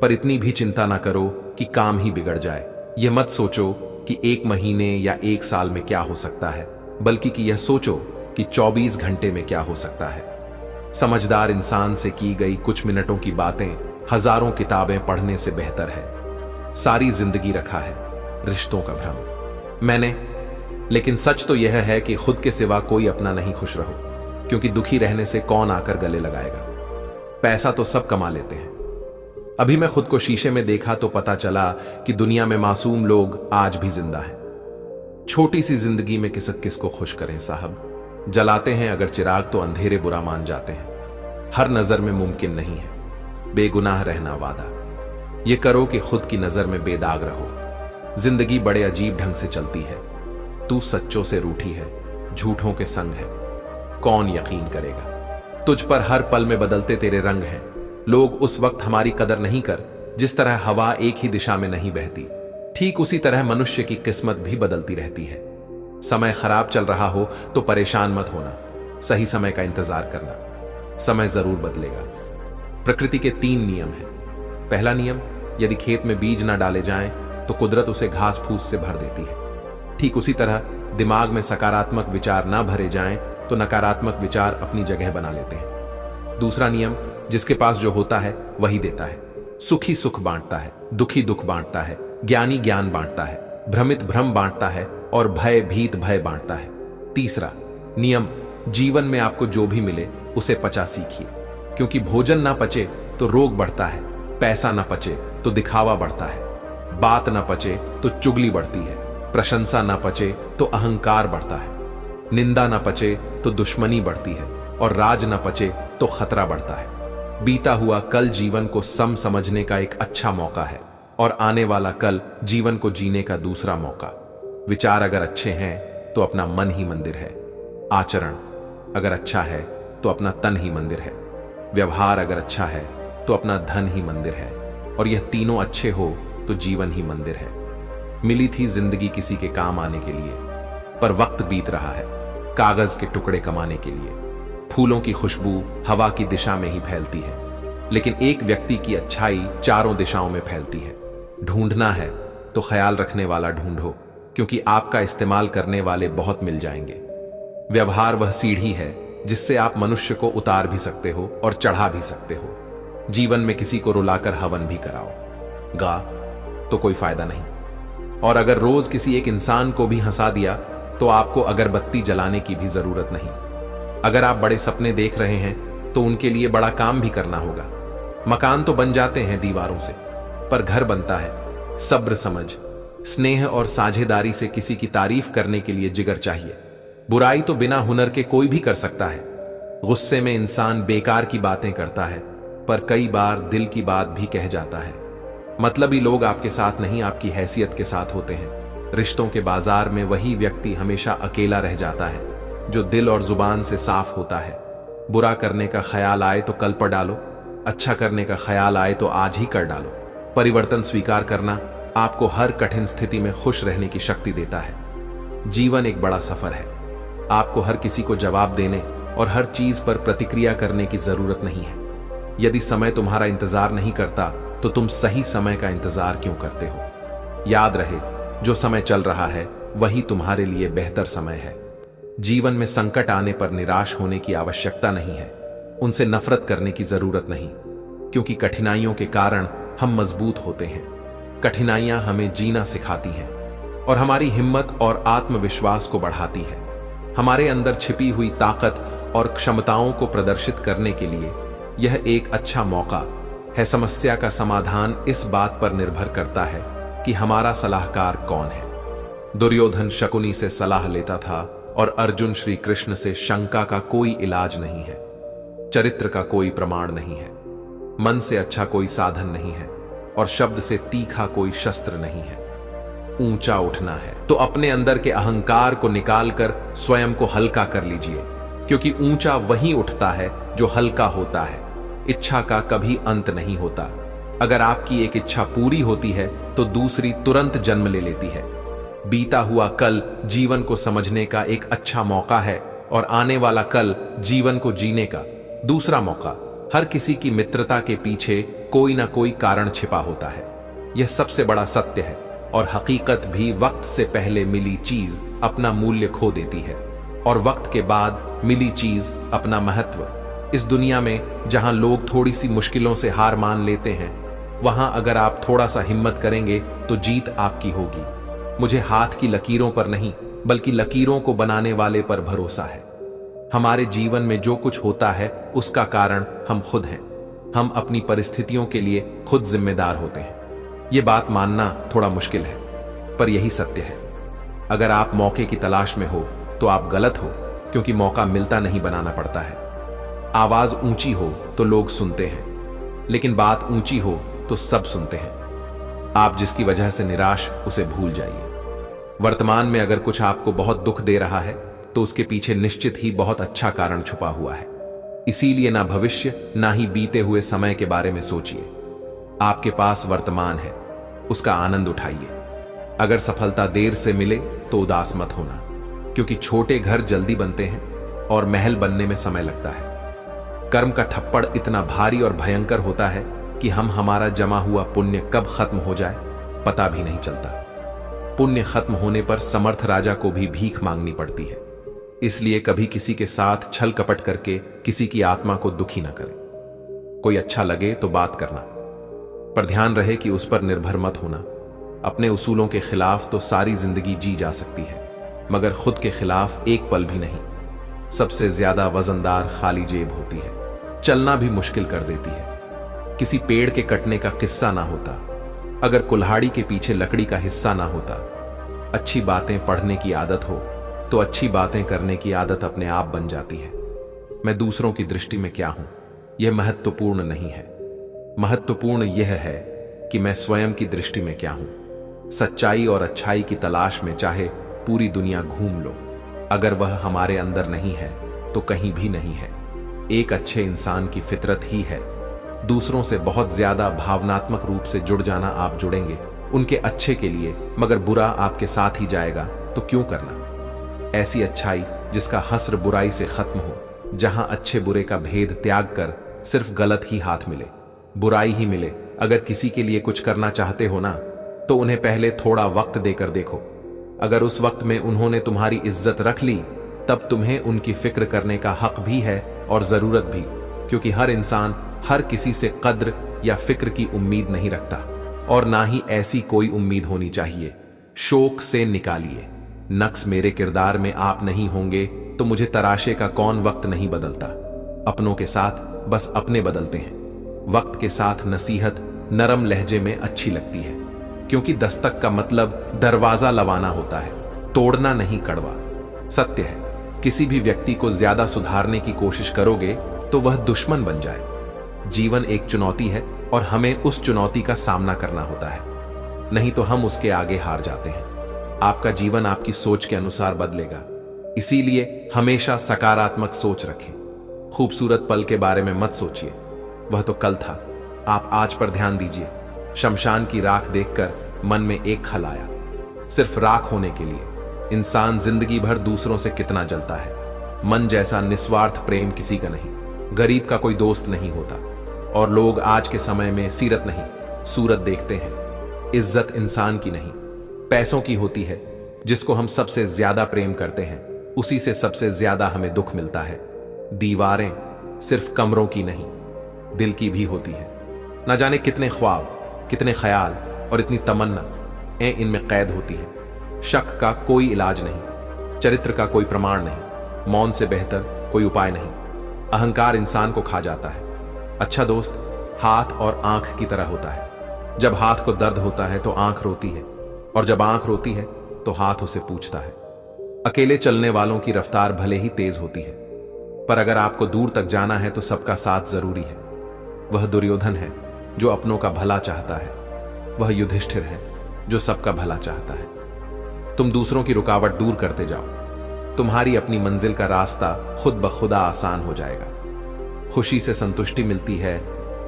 पर इतनी भी चिंता ना करो कि काम ही बिगड़ जाए। यह मत सोचो कि 1 महीने या 1 साल में क्या हो सकता है, बल्कि कि यह सोचो कि 24 घंटे में क्या हो सकता है। समझदार इंसान से की गई कुछ मिनटों की बातें हजारों किताबें पढ़ने से बेहतर है। सारी जिंदगी रखा है रिश्तों का भ्रम मैंने, लेकिन सच तो यह है कि खुद के सिवा कोई अपना नहीं खुश रहो, क्योंकि दुखी रहने से कौन आकर गले लगाएगा। पैसा तो सब कमा लेते हैं। अभी मैं खुद को शीशे में देखा तो पता चला कि दुनिया में मासूम लोग आज भी जिंदा हैं। छोटी सी जिंदगी में किसको खुश करें साहब। जलाते हैं अगर चिराग तो अंधेरे बुरा मान जाते हैं। हर नजर में मुमकिन नहीं है बेगुनाह रहना वादा, ये करो कि खुद की नजर में बेदाग रहो। जिंदगी बड़े अजीब ढंग से चलती है, तू सच्चों से रूठी है, झूठों के संग है, कौन यकीन करेगा। तुझ पर हर पल में बदलते तेरे रंग हैं। लोग उस वक्त हमारी कदर नहीं कर जिस तरह हवा एक ही दिशा में नहीं बहती, ठीक उसी तरह मनुष्य की किस्मत भी बदलती रहती है। समय खराब चल रहा हो तो परेशान मत होना, सही समय का इंतजार करना, समय जरूर बदलेगा। प्रकृति के 3 नियम हैं। पहला नियम, यदि खेत में बीज ना डाले जाएं तो कुदरत उसे घास फूस से भर देती है। ठीक उसी तरह दिमाग में सकारात्मक विचार ना भरे जाएं तो नकारात्मक विचार अपनी जगह बना लेते हैं। दूसरा नियम, जिसके पास जो होता है वही देता है। सुखी सुख बांटता है, दुखी दुख बांटता है, ज्ञानी ज्ञान बांटता है, भ्रमित भ्रम बांटता है और भय भीत भय बांटता है। तीसरा नियम, जीवन में आपको जो भी मिले उसे पचा सीखिए, क्योंकि भोजन ना पचे तो रोग बढ़ता है, पैसा ना पचे तो दिखावा बढ़ता है, बात ना पचे तो चुगली बढ़ती है, प्रशंसा ना पचे तो अहंकार बढ़ता है, निंदा ना पचे तो दुश्मनी बढ़ती है और राज ना पचे तो खतरा बढ़ता है। बीता हुआ कल जीवन को समझने का एक अच्छा मौका है और आने वाला कल जीवन को जीने का दूसरा मौका। विचार अगर अच्छे हैं तो अपना मन ही मंदिर है, आचरण अगर अच्छा है तो अपना तन ही मंदिर है, व्यवहार अगर अच्छा है तो अपना धन ही मंदिर है, और यह तीनों अच्छे हो तो जीवन ही मंदिर है। मिली थी जिंदगी किसी के काम आने के लिए, पर वक्त बीत रहा है कागज के टुकड़े कमाने के लिए। फूलों की खुशबू हवा की दिशा में ही फैलती है, लेकिन एक व्यक्ति की अच्छाई चारों दिशाओं में फैलती है। ढूंढना है तो ख्याल रखने वाला ढूंढो, क्योंकि आपका इस्तेमाल करने वाले बहुत मिल जाएंगे। व्यवहार वह सीढ़ी है जिससे आप मनुष्य को उतार भी सकते हो और चढ़ा भी सकते हो। जीवन में किसी को रुलाकर हवन भी कराओ, गा तो कोई फायदा नहीं। और अगर रोज किसी एक इंसान को भी हंसा दिया तो आपको अगरबत्ती जलाने की भी जरूरत नहीं। अगर आप बड़े सपने देख रहे हैं तो उनके लिए बड़ा काम भी करना होगा। मकान तो बन जाते हैं दीवारों से, पर घर बनता है सब्र, समझ, स्नेह और साझेदारी से। किसी की तारीफ करने के लिए जिगर चाहिए। बुराई तो बिना हुनर के कोई भी कर सकता है। गुस्से में इंसान बेकार की बातें करता है, पर कई बार दिल की बात भी कह जाता है। मतलबी लोग आपके साथ नहीं, आपकी हैसियत के साथ होते हैं। रिश्तों के बाजार में वही व्यक्ति हमेशा अकेला रह जाता है जो दिल और जुबान से साफ होता है। बुरा करने का ख्याल आए तो कल पर डालो, अच्छा करने का ख्याल आए तो आज ही कर डालो। परिवर्तन स्वीकार करना आपको हर कठिन स्थिति में खुश रहने की शक्ति देता है। जीवन एक बड़ा सफर है, आपको हर किसी को जवाब देने और हर चीज पर प्रतिक्रिया करने की जरूरत नहीं है। यदि समय तुम्हारा इंतजार नहीं करता तो तुम सही समय का इंतजार क्यों करते हो। याद रहे, जो समय चल रहा है वही तुम्हारे लिए बेहतर समय है। जीवन में संकट आने पर निराश होने की आवश्यकता नहीं है, उनसे नफरत करने की जरूरत नहीं, क्योंकि कठिनाइयों के कारण हम मजबूत होते हैं। कठिनाइयां हमें जीना सिखाती हैं और हमारी हिम्मत और आत्मविश्वास को बढ़ाती है। हमारे अंदर छिपी हुई ताकत और क्षमताओं को प्रदर्शित करने के लिए यह एक अच्छा मौका है। समस्या का समाधान इस बात पर निर्भर करता है कि हमारा सलाहकार कौन है। दुर्योधन शकुनी से सलाह लेता था और अर्जुन श्री कृष्ण से शंका का कोई इलाज नहीं है, चरित्र का कोई प्रमाण नहीं है, मन से अच्छा कोई साधन नहीं है और शब्द से तीखा कोई शस्त्र नहीं है। ऊंचा उठना है तो अपने अंदर के अहंकार को निकालकर स्वयं को हल्का कर लीजिए, क्योंकि ऊंचा वही उठता है जो हल्का होता है। इच्छा का कभी अंत नहीं होता। अगर आपकी एक इच्छा पूरी होती है तो दूसरी तुरंत जन्म ले लेती है। बीता हुआ कल जीवन को समझने का एक अच्छा मौका है और आने वाला कल जीवन को जीने का दूसरा मौका। हर किसी की मित्रता के पीछे कोई ना कोई कारण छिपा होता है, यह सबसे बड़ा सत्य है। और हकीकत भी वक्त से पहले मिली चीज अपना मूल्य खो देती है और वक्त के बाद मिली चीज अपना महत्व। इस दुनिया में जहां लोग थोड़ी सी मुश्किलों से हार मान लेते हैं, वहां अगर आप थोड़ा सा हिम्मत करेंगे तो जीत आपकी होगी। मुझे हाथ की लकीरों पर नहीं बल्कि लकीरों को बनाने वाले पर भरोसा है। हमारे जीवन में जो कुछ होता है उसका कारण हम खुद हैं। हम अपनी परिस्थितियों के लिए खुद जिम्मेदार होते हैं। ये बात मानना थोड़ा मुश्किल है, पर यही सत्य है। अगर आप मौके की तलाश में हो तो आप गलत हो, क्योंकि मौका मिलता नहीं, बनाना पड़ता है। आवाज ऊंची हो तो लोग सुनते हैं, लेकिन बात ऊंची हो तो सब सुनते हैं। आप जिसकी वजह से निराश, उसे भूल जाइए। वर्तमान में अगर कुछ आपको बहुत दुख दे रहा है तो उसके पीछे निश्चित ही बहुत अच्छा कारण छुपा हुआ है। इसीलिए ना भविष्य ना ही बीते हुए समय के बारे में सोचिए। आपके पास वर्तमान है, उसका आनंद उठाइए। अगर सफलता देर से मिले तो उदास मत होना, क्योंकि छोटे घर जल्दी बनते हैं और महल बनने में समय लगता है। कर्म का ठप्पड़ इतना भारी और भयंकर होता है कि हमारा जमा हुआ पुण्य कब खत्म हो जाए पता भी नहीं चलता। पुण्य खत्म होने पर समर्थ राजा को भी भीख मांगनी पड़ती है। इसलिए कभी किसी के साथ छल कपट करके किसी की आत्मा को दुखी न करें। कोई अच्छा लगे तो बात करना, पर ध्यान रहे कि उस पर निर्भर मत होना। अपने उसूलों के खिलाफ तो सारी जिंदगी जी जा सकती है, मगर खुद के खिलाफ एक पल भी नहीं। सबसे ज्यादा वजनदार खाली जेब होती है, चलना भी मुश्किल कर देती है। किसी पेड़ के कटने का किस्सा ना होता अगर कुल्हाड़ी के पीछे लकड़ी का हिस्सा ना होता। अच्छी बातें पढ़ने की आदत हो तो अच्छी बातें करने की आदत अपने आप बन जाती है। मैं दूसरों की दृष्टि में क्या हूं, यह महत्वपूर्ण नहीं है। महत्वपूर्ण यह है कि मैं स्वयं की दृष्टि में क्या हूं। सच्चाई और अच्छाई की तलाश में चाहे पूरी दुनिया घूम लो, अगर वह हमारे अंदर नहीं है तो कहीं भी नहीं है। एक अच्छे इंसान की फितरत ही है दूसरों से बहुत ज्यादा भावनात्मक रूप से जुड़ जाना। आप जुड़ेंगे उनके अच्छे के लिए, मगर बुरा आपके साथ ही जाएगा तो क्यों करना। ऐसी अच्छाई जिसका हस्र बुराई से खत्म हो, जहां अच्छे बुरे का भेद त्याग कर सिर्फ गलत ही हाथ मिले, बुराई ही मिले। अगर किसी के लिए कुछ करना चाहते हो ना, तो उन्हें पहले थोड़ा वक्त देकर देखो। अगर उस वक्त में उन्होंने तुम्हारी इज्जत रख ली, तब तुम्हें उनकी फिक्र करने का हक भी है और जरूरत भी, क्योंकि हर इंसान हर किसी से कद्र या फिक्र की उम्मीद नहीं रखता, और ना ही ऐसी कोई उम्मीद होनी चाहिए। शोक से निकालिए। नक्श मेरे किरदार में आप नहीं होंगे तो मुझे तराशे का कौन वक्त नहीं बदलता। अपनों के साथ बस अपने बदलते हैं। वक्त के साथ नसीहत नरम लहजे में अच्छी लगती है, क्योंकि दस्तक का मतलब दरवाजा लवाना होता है, तोड़ना नहीं। कड़वा सत्य है, किसी भी व्यक्ति को ज्यादा सुधारने की कोशिश करोगे तो वह दुश्मन बन जाए। जीवन एक चुनौती है और हमें उस चुनौती का सामना करना होता है, नहीं तो हम उसके आगे हार जाते हैं। आपका जीवन आपकी सोच के अनुसार बदलेगा, इसीलिए हमेशा सकारात्मक सोच रखें। खूबसूरत पल के बारे में मत सोचिए, वह तो कल था। आप आज पर ध्यान दीजिए। शमशान की राख देखकर मन में एक खल आया, सिर्फ राख होने के लिए। इंसान जिंदगी भर दूसरों से कितना जलता है। मन जैसा निस्वार्थ प्रेम किसी का नहीं। गरीब का कोई दोस्त नहीं होता, और लोग आज के समय में सीरत नहीं सूरत देखते हैं। इज्जत इंसान की नहीं, पैसों की होती है। जिसको हम सबसे ज्यादा प्रेम करते हैं, उसी से सबसे ज्यादा हमें दुख मिलता है। दीवारें सिर्फ कमरों की नहीं, दिल की भी होती है। ना जाने कितने ख्वाब, कितने ख्याल और इतनी तमन्ना इनमें कैद होती है। शक का कोई इलाज नहीं, चरित्र का कोई प्रमाण नहीं, मौन से बेहतर कोई उपाय नहीं। अहंकार इंसान को खा जाता है। अच्छा दोस्त हाथ और आंख की तरह होता है। जब हाथ को दर्द होता है तो आंख रोती है, और जब आंख रोती है तो हाथ उसे पूछता है। अकेले चलने वालों की रफ्तार भले ही तेज होती है, पर अगर आपको दूर तक जाना है तो सबका साथ जरूरी है। वह दुर्योधन है जो अपनों का भला चाहता है, वह युधिष्ठिर है जो सबका भला चाहता है। तुम दूसरों की रुकावट दूर करते जाओ, तुम्हारी अपनी मंजिल का रास्ता खुद ब खुदा आसान हो जाएगा। खुशी से संतुष्टि मिलती है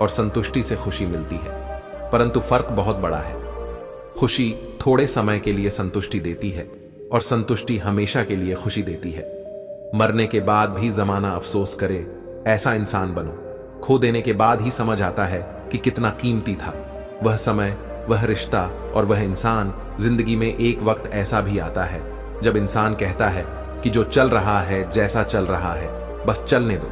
और संतुष्टि से खुशी मिलती है, परंतु फर्क बहुत बड़ा है। खुशी थोड़े समय के लिए संतुष्टि देती है और संतुष्टि हमेशा के लिए खुशी देती है। मरने के बाद भी जमाना अफसोस करे, ऐसा इंसान बनो। खो देने के बाद ही समझ आता है कि कितना कीमती था वह समय, वह रिश्ता और वह इंसान। जिंदगी में एक वक्त ऐसा भी आता है जब इंसान कहता है कि जो चल रहा है, जैसा चल रहा है, बस चलने दो।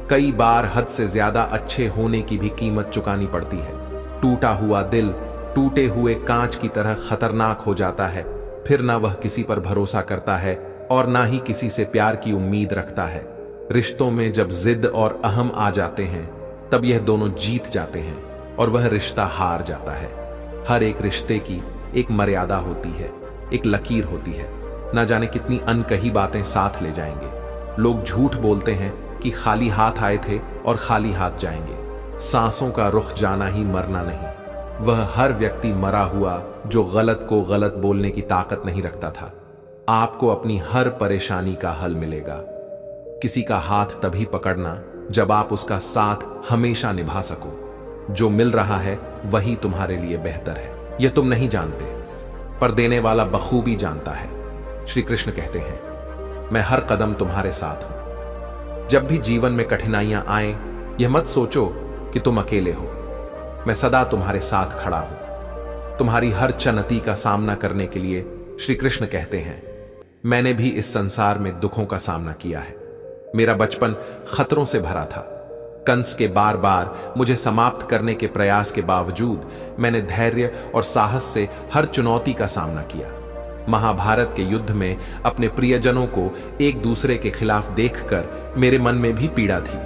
कई बार हद से ज्यादा अच्छे होने की भी कीमत चुकानी पड़ती है। टूटा हुआ दिल टूटे हुए कांच की तरह खतरनाक हो जाता है। फिर ना वह किसी पर भरोसा करता है और ना ही किसी से प्यार की उम्मीद रखता है। रिश्तों में जब जिद और अहम आ जाते हैं, तब यह दोनों जीत जाते हैं और वह रिश्ता हार जाता है। हर एक रिश्ते की एक मर्यादा होती है, एक लकीर होती है। ना जाने कितनी अनकही बातें साथ ले जाएंगे। लोग झूठ बोलते हैं कि खाली हाथ आए थे और खाली हाथ जाएंगे। सांसों का रुख जाना ही मरना नहीं। वह हर व्यक्ति मरा हुआ जो गलत को गलत बोलने की ताकत नहीं रखता था। आपको अपनी हर परेशानी का हल मिलेगा। किसी का हाथ तभी पकड़ना जब आप उसका साथ हमेशा निभा सको। जो मिल रहा है वही तुम्हारे लिए बेहतर है। यह तुम नहीं जानते, पर देने वाला बखूबी जानता है। श्री कृष्ण कहते हैं, मैं हर कदम तुम्हारे साथ हूं। जब भी जीवन में कठिनाइयां आए, यह मत सोचो कि तुम अकेले हो। मैं सदा तुम्हारे साथ खड़ा हूं। तुम्हारी हर चुनौती का सामना करने के लिए श्री कृष्ण कहते हैं, मैंने भी इस संसार में दुखों का सामना किया है। मेरा बचपन खतरों से भरा था। कंस के बार बार मुझे समाप्त करने के प्रयास के बावजूद मैंने धैर्य और साहस से हर चुनौती का सामना किया। महाभारत के युद्ध में अपने प्रियजनों को एक दूसरे के खिलाफ देखकर मेरे मन में भी पीड़ा थी,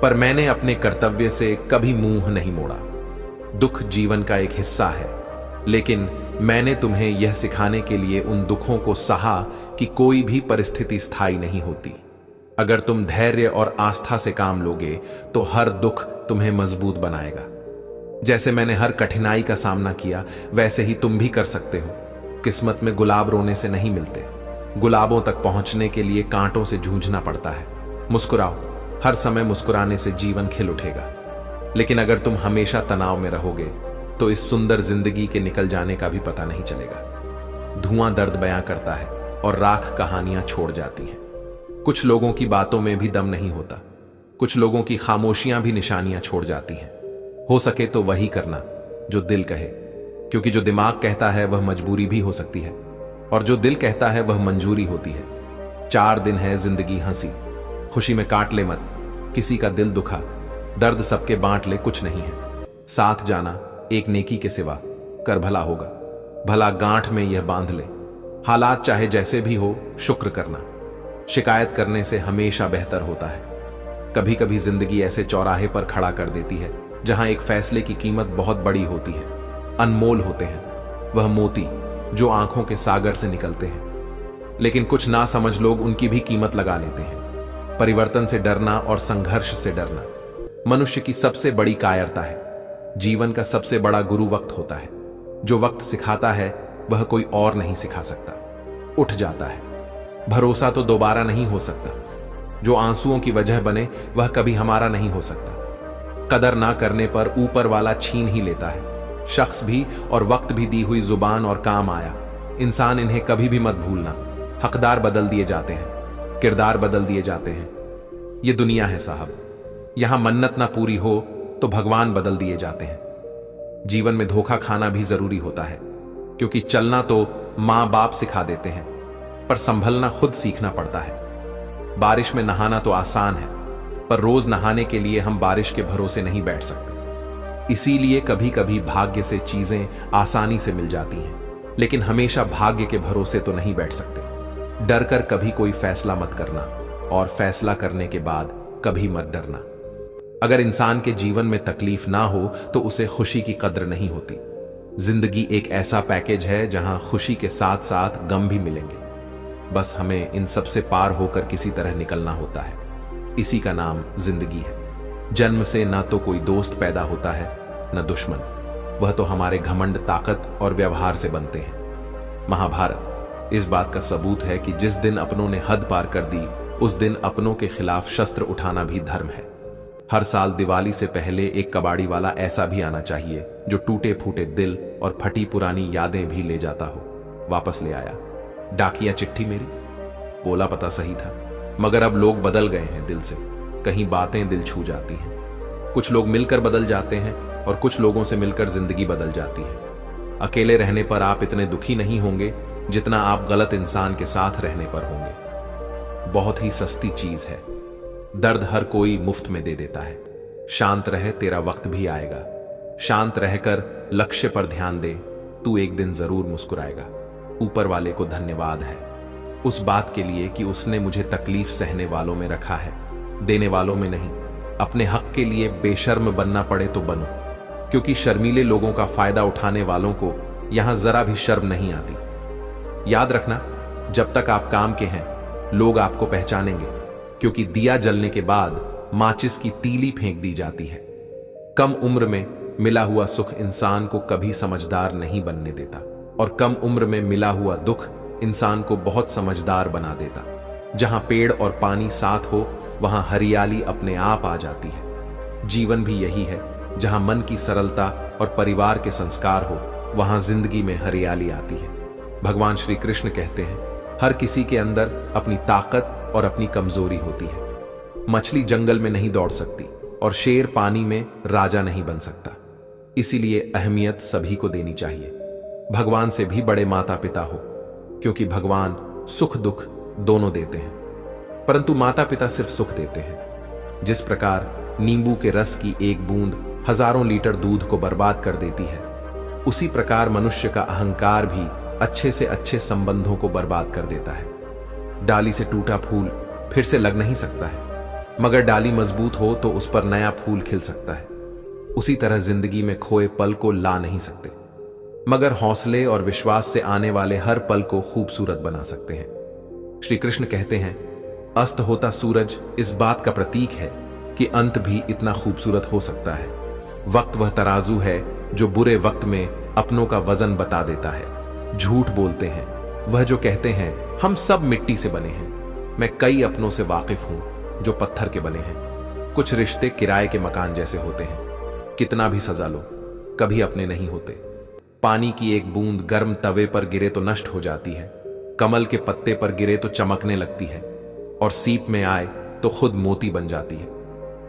पर मैंने अपने कर्तव्य से कभी मुंह नहीं मोड़ा। दुख जीवन का एक हिस्सा है, लेकिन मैंने तुम्हें यह सिखाने के लिए उन दुखों को सहा कि कोई भी परिस्थिति स्थायी नहीं होती। अगर तुम धैर्य और आस्था से काम लोगे तो हर दुख तुम्हें मजबूत बनाएगा। जैसे मैंने हर कठिनाई का सामना किया, वैसे ही तुम भी कर सकते हो। किस्मत में गुलाब रोने से नहीं मिलते। गुलाबों तक पहुंचने के लिए कांटों से जूझना पड़ता है। मुस्कुराओ, हर समय मुस्कुराने से जीवन खिल उठेगा। लेकिन अगर तुम हमेशा तनाव में रहोगे तो इस सुंदर जिंदगी के निकल जाने का भी पता नहीं चलेगा। धुआं दर्द बयां करता है और राख कहानियां छोड़ जाती हैं। कुछ लोगों की बातों में भी दम नहीं होता। कुछ लोगों की खामोशियां भी निशानियां छोड़ जाती हैं। हो सके तो वही करना जो दिल कहे, क्योंकि जो दिमाग कहता है वह मजबूरी भी हो सकती है और जो दिल कहता है वह मंजूरी होती है। 4 दिन है जिंदगी हंसी, खुशी में काट ले मत। किसी का दिल दुखा, दर्द सबके बांट ले, कुछ नहीं है। साथ जाना एक नेकी के सिवा, कर भला होगा। भला गांठ में यह बांध ले, हालात चाहे जैसे भी हो शुक्र करना। शिकायत करने से हमेशा बेहतर होता है। कभी कभी जिंदगी ऐसे चौराहे पर खड़ा कर देती है जहां एक फैसले की कीमत बहुत बड़ी होती है। अनमोल होते हैं वह मोती जो आंखों के सागर से निकलते हैं, लेकिन कुछ ना समझ लोग उनकी भी कीमत लगा लेते हैं। परिवर्तन से डरना और संघर्ष से डरना मनुष्य की सबसे बड़ी कायरता है। जीवन का सबसे बड़ा गुरु वक्त होता है। जो वक्त सिखाता है वह कोई और नहीं सिखा सकता। उठ जाता है। भरोसा तो दोबारा नहीं हो सकता। जो आंसुओं की वजह बने वह कभी हमारा नहीं हो सकता। कदर ना करने पर ऊपर वाला छीन ही लेता है। शख्स भी और वक्त भी दी हुई जुबान और काम आया। इंसान इन्हें कभी भी मत भूलना। हकदार बदल दिए जाते हैं, किरदार बदल दिए जाते हैं। ये दुनिया है साहब, यहां मन्नत ना पूरी हो तो भगवान बदल दिए जाते हैं। जीवन में धोखा खाना भी जरूरी होता है, क्योंकि चलना तो मां बाप सिखा देते हैं, पर संभलना खुद सीखना पड़ता है। बारिश में नहाना तो आसान है, पर रोज नहाने के लिए हम बारिश के भरोसे नहीं बैठ सकते। इसीलिए कभी कभी भाग्य से चीजें आसानी से मिल जाती हैं, लेकिन हमेशा भाग्य के भरोसे तो नहीं बैठ सकते। डर कर कभी कोई फैसला मत करना, और फैसला करने के बाद कभी मत डरना। अगर इंसान के जीवन में तकलीफ ना हो तो उसे खुशी की कद्र नहीं होती। जिंदगी एक ऐसा पैकेज है जहां खुशी के साथ साथ गम भी मिलेंगे। बस हमें इन सब से पार होकर किसी तरह निकलना होता है। इसी का नाम जिंदगी है। जन्म से ना तो कोई दोस्त पैदा होता है न दुश्मन, वह तो हमारे घमंड, ताकत और व्यवहार से बनते हैं। महाभारत इस बात का सबूत है कि जिस दिन अपनों ने हद पार कर दी, उस दिन अपनों के खिलाफ शस्त्र उठाना भी धर्म है। हर साल दिवाली से पहले एक कबाड़ी वाला ऐसा भी आना चाहिए जो टूटे फूटे दिल और फटी पुरानी यादें भी ले जाता हो। वापस ले आया डाकिया चिट्ठी मेरी। बोला पता सही था, मगर अब लोग बदल गए हैं दिल से। कहीं बातें दिल छू जाती हैं। कुछ लोग मिलकर बदल जाते हैं और कुछ लोगों से मिलकर जिंदगी बदल जाती है। अकेले रहने पर आप इतने दुखी नहीं होंगे जितना आप गलत इंसान के साथ रहने पर होंगे। बहुत ही सस्ती चीज है। दर्द हर कोई मुफ्त में दे देता है। शांत रहे, तेरा वक्त भी आएगा। शांत रहकर लक्ष्य पर ध्यान दे, तू एक दिन जरूर मुस्कुराएगा। ऊपर वाले को धन्यवाद है उस बात के लिए कि उसने मुझे तकलीफ सहने वालों में रखा है, देने वालों में नहीं। अपने हक के लिए बेशर्म बनना पड़े तो बनो, क्योंकि शर्मीले लोगों का फायदा उठाने वालों को यहां जरा भी शर्म नहीं आती। याद रखना, जब तक आप काम के हैं लोग आपको पहचानेंगे, क्योंकि दिया जलने के बाद माचिस की तीली फेंक दी जाती है। कम उम्र में मिला हुआ सुख इंसान को कभी समझदार नहीं बनने देता, और कम उम्र में मिला हुआ दुख इंसान को बहुत समझदार बना देता। जहां पेड़ और पानी साथ हो, वहां हरियाली अपने आप आ जाती है। जीवन भी यही है, जहां मन की सरलता और परिवार के संस्कार हो, वहां जिंदगी में हरियाली आती है। भगवान श्री कृष्ण कहते हैं, हर किसी के अंदर अपनी ताकत और अपनी कमजोरी होती है। मछली जंगल में नहीं दौड़ सकती और शेर पानी में राजा नहीं बन सकता। इसीलिए अहमियत सभी को देनी चाहिए। भगवान से भी बड़े माता पिता हो, क्योंकि भगवान सुख दुख दोनों देते हैं, परंतु माता पिता सिर्फ सुख देते हैं। जिस प्रकार नींबू के रस की एक बूंद हजारों लीटर दूध को बर्बाद कर देती है, उसी प्रकार मनुष्य का अहंकार भी अच्छे से अच्छे संबंधों को बर्बाद कर देता है। डाली से टूटा फूल फिर से लग नहीं सकता है, मगर डाली मजबूत हो तो उस पर नया फूल खिल सकता है। उसी तरह जिंदगी में खोए पल को ला नहीं सकते, मगर हौसले और विश्वास से आने वाले हर पल को खूबसूरत बना सकते हैं। श्री कृष्ण कहते हैं, अस्त होता सूरज इस बात का प्रतीक है कि अंत भी इतना खूबसूरत हो सकता है। वक्त वह तराजू है जो बुरे वक्त में अपनों का वजन बता देता है। झूठ बोलते हैं वह जो कहते हैं हम सब मिट्टी से बने हैं। मैं कई अपनों से वाकिफ हूं जो पत्थर के बने हैं। कुछ रिश्ते किराए के मकान जैसे होते हैं, कितना भी सजा लो कभी अपने नहीं होते। पानी की एक बूंद गर्म तवे पर गिरे तो नष्ट हो जाती है, कमल के पत्ते पर गिरे तो चमकने लगती है, और सीप में आए तो खुद मोती बन जाती है।